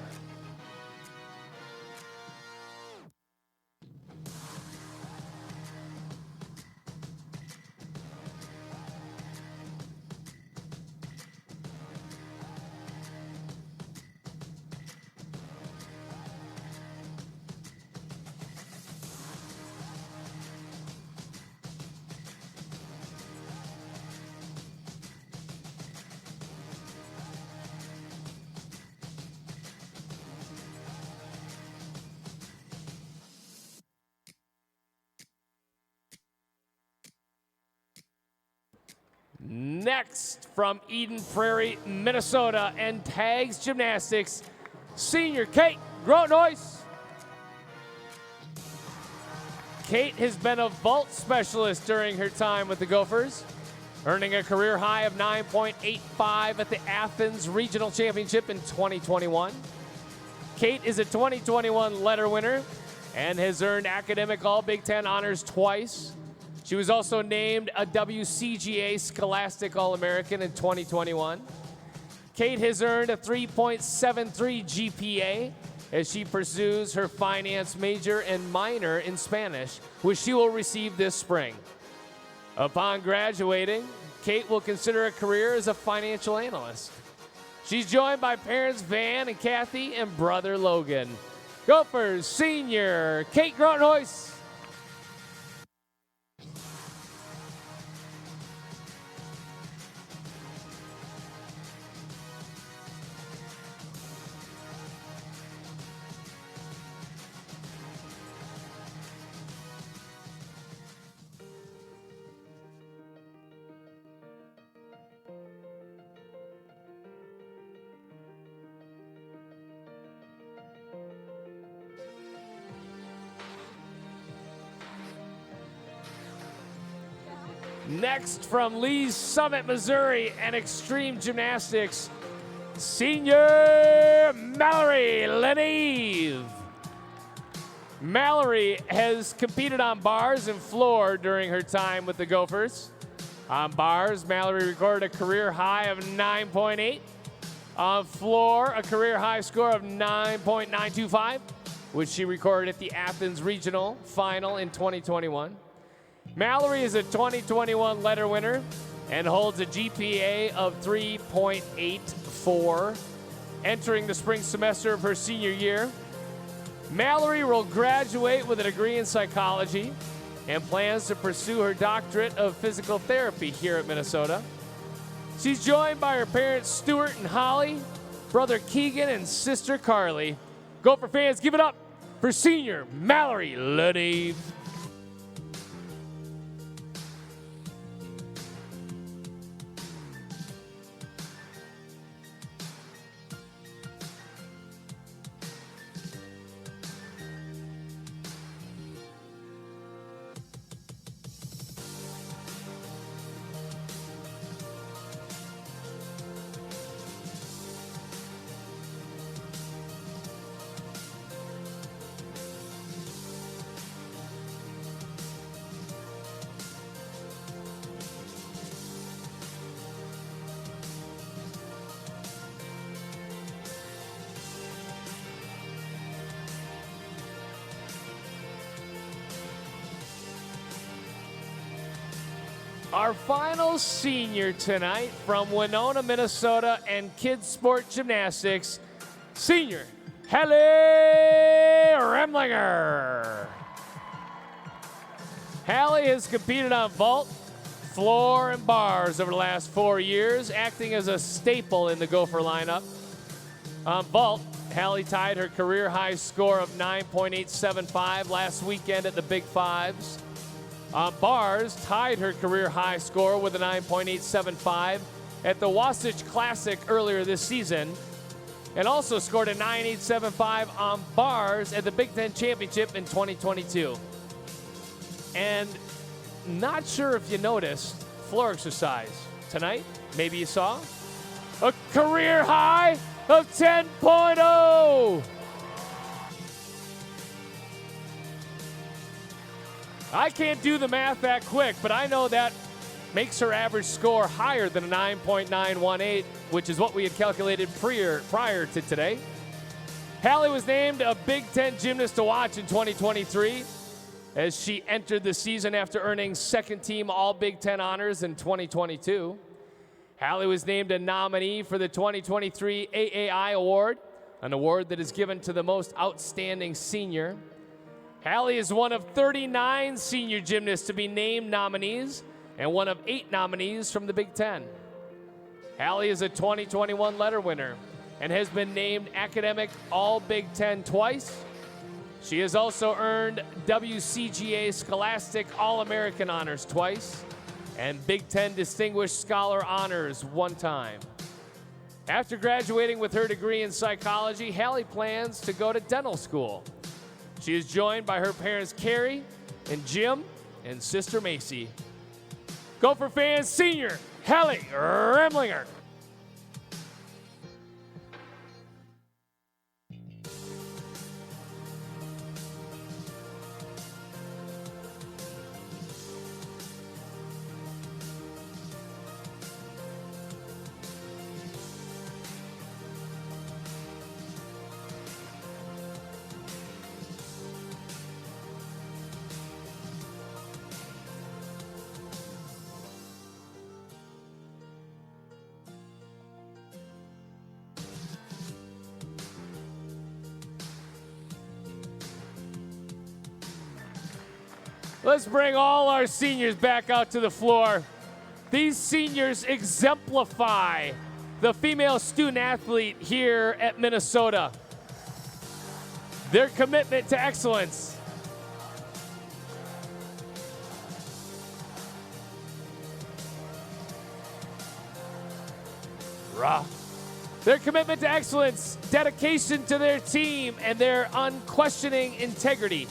Next from Eden Prairie, Minnesota, and tags gymnastics, senior Kate Groothuis. Kate has been a vault specialist during her time with the Gophers, earning a career high of 9.85 at the Athens Regional Championship in 2021. Kate is a 2021 letter winner and has earned academic All-Big Ten honors twice. She was also named a WCGA Scholastic All-American in 2021. Kate has earned a 3.73 GPA as she pursues her finance major and minor in Spanish, which she will receive this spring. Upon graduating, Kate will consider a career as a financial analyst. She's joined by parents Van and Kathy and brother Logan. Gophers senior Kate Groothuis. Next from Lee's Summit, Missouri, and Extreme Gymnastics, senior Mallory Leneve. Mallory has competed on bars and floor during her time with the Gophers. On bars, Mallory recorded a career high of 9.8. On floor, a career high score of 9.925, which she recorded at the Athens Regional Final in 2021. Mallory is a 2021 letter winner and holds a GPA of 3.84, entering the spring semester of her senior year. Mallory will graduate with a degree in psychology and plans to pursue her doctorate of physical therapy here at Minnesota. She's joined by her parents Stuart and Holly, brother Keegan, and sister Carly. Gopher fans, give it up for senior Mallory Leneve. Our final senior tonight from Winona, Minnesota, and Kids Sport Gymnastics, senior Hallie Remlinger. Hallie has competed on vault, floor, and bars over the last 4 years, acting as a staple in the Gopher lineup. On vault, Hallie tied her career high score of 9.875 last weekend at the Big Fives. On bars, tied her career high score with a 9.875 at the Wasatch Classic earlier this season, and also scored a 9.875 on bars at the Big Ten Championship in 2022. And not sure if you noticed, floor exercise tonight, maybe you saw, a career high of 10.0. I can't do the math that quick, but I know that makes her average score higher than a 9.918, which is what we had calculated prior to today. Hallie was named a Big Ten gymnast to watch in 2023 as she entered the season after earning second-team All-Big Ten honors in 2022. Hallie was named a nominee for the 2023 AAI Award, an award that is given to the most outstanding senior. Hallie is one of 39 senior gymnasts to be named nominees and one of 8 nominees from the Big Ten. Hallie is a 2021 letter winner and has been named academic All-Big Ten twice. She has also earned WCGA Scholastic All-American honors twice. and Big Ten Distinguished Scholar honors 1 time. After graduating with her degree in psychology, Hallie plans to go to dental school. She is joined by her parents, Carrie and Jim, and sister, Macy. Gopher fans, senior Hallie Remlinger. Let's bring all our seniors back out to the floor. These seniors exemplify the female student athlete here at Minnesota. Their commitment to excellence. Their commitment to excellence, dedication to their team, and their unquestioning integrity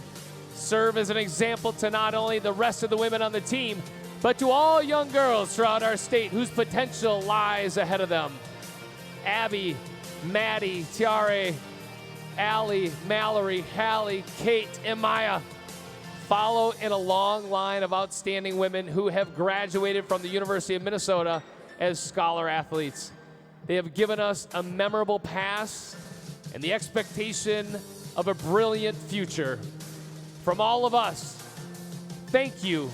serve as an example to not only the rest of the women on the team, but to all young girls throughout our state whose potential lies ahead of them. Abby, Maddie, Tiare, Allie, Mallory, Hallie, Kate, and Maya follow in a long line of outstanding women who have graduated from the University of Minnesota as scholar athletes. They have given us a memorable past and the expectation of a brilliant future. From all of us, thank you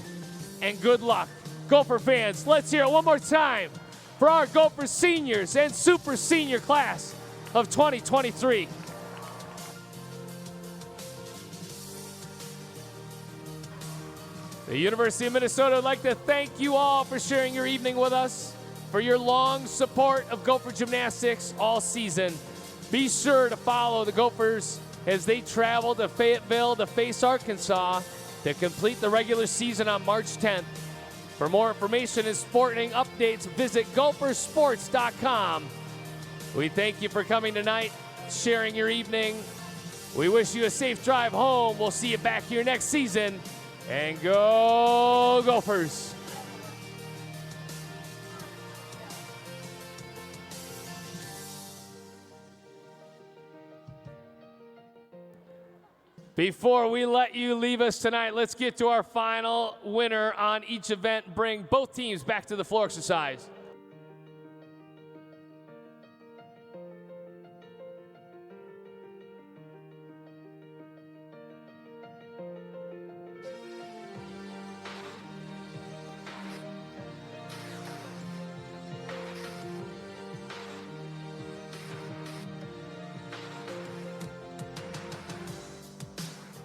and good luck. Gopher fans, let's hear it one more time for our Gopher seniors and super senior class of 2023. The University of Minnesota would like to thank you all for sharing your evening with us, for your long support of Gopher gymnastics all season. Be sure to follow the Gophers as they travel to Fayetteville to face Arkansas to complete the regular season on March 10th. For more information and sporting updates, visit gophersports.com. We thank you for coming tonight, sharing your evening. We wish you a safe drive home. We'll see you back here next season. And go Gophers! Before we let you leave us tonight, let's get to our final winner on each event. Bring both teams back to the floor exercise.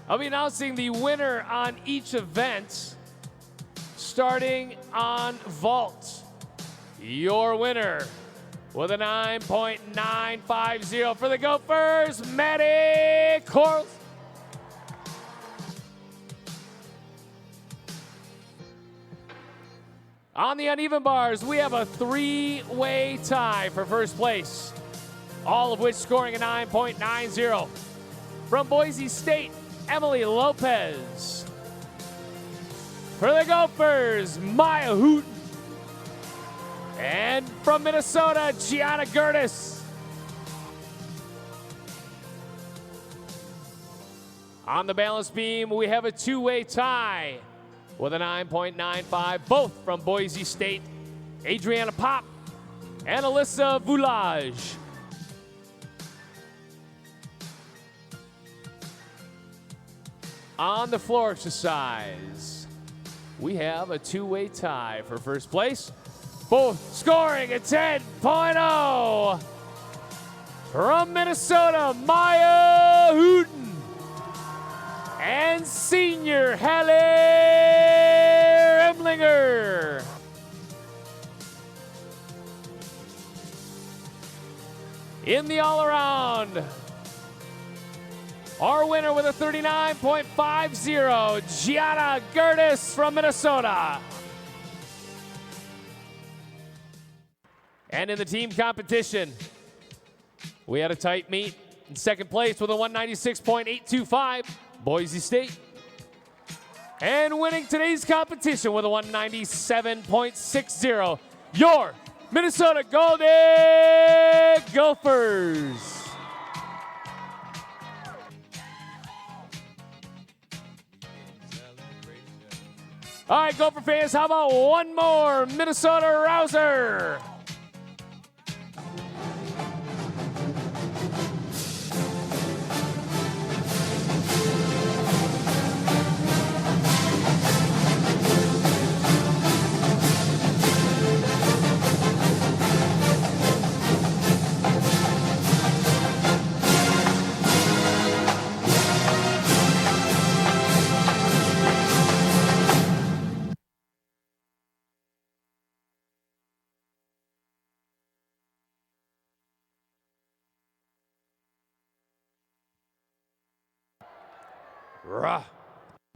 I'll be announcing the winner on each event, starting on vault. Your winner with a 9.950 for the Gophers, Maddie Corls. On the uneven bars, we have a 3-way tie for first place, all of which scoring a 9.90. From Boise State, Emily Lopez. For the Gophers, Maya Hooten. And from Minnesota, Gianna Gertis. On the balance beam, we have a 2-way tie with a 9.95, both from Boise State, Adriana Pop and Alyssa Voulage. On the floor exercise, we have a 2-way tie for first place, both scoring a 10.0. From Minnesota, Maya Hooten and senior Hallie Remlinger. In the all-around, our winner with a 39.50, Gianna Gertis from Minnesota. And in the team competition, we had a tight meet. In second place with a 196.825, Boise State. And winning today's competition with a 197.60, your Minnesota Golden Gophers. All right, Gopher fans, how about one more Minnesota rouser? Rah.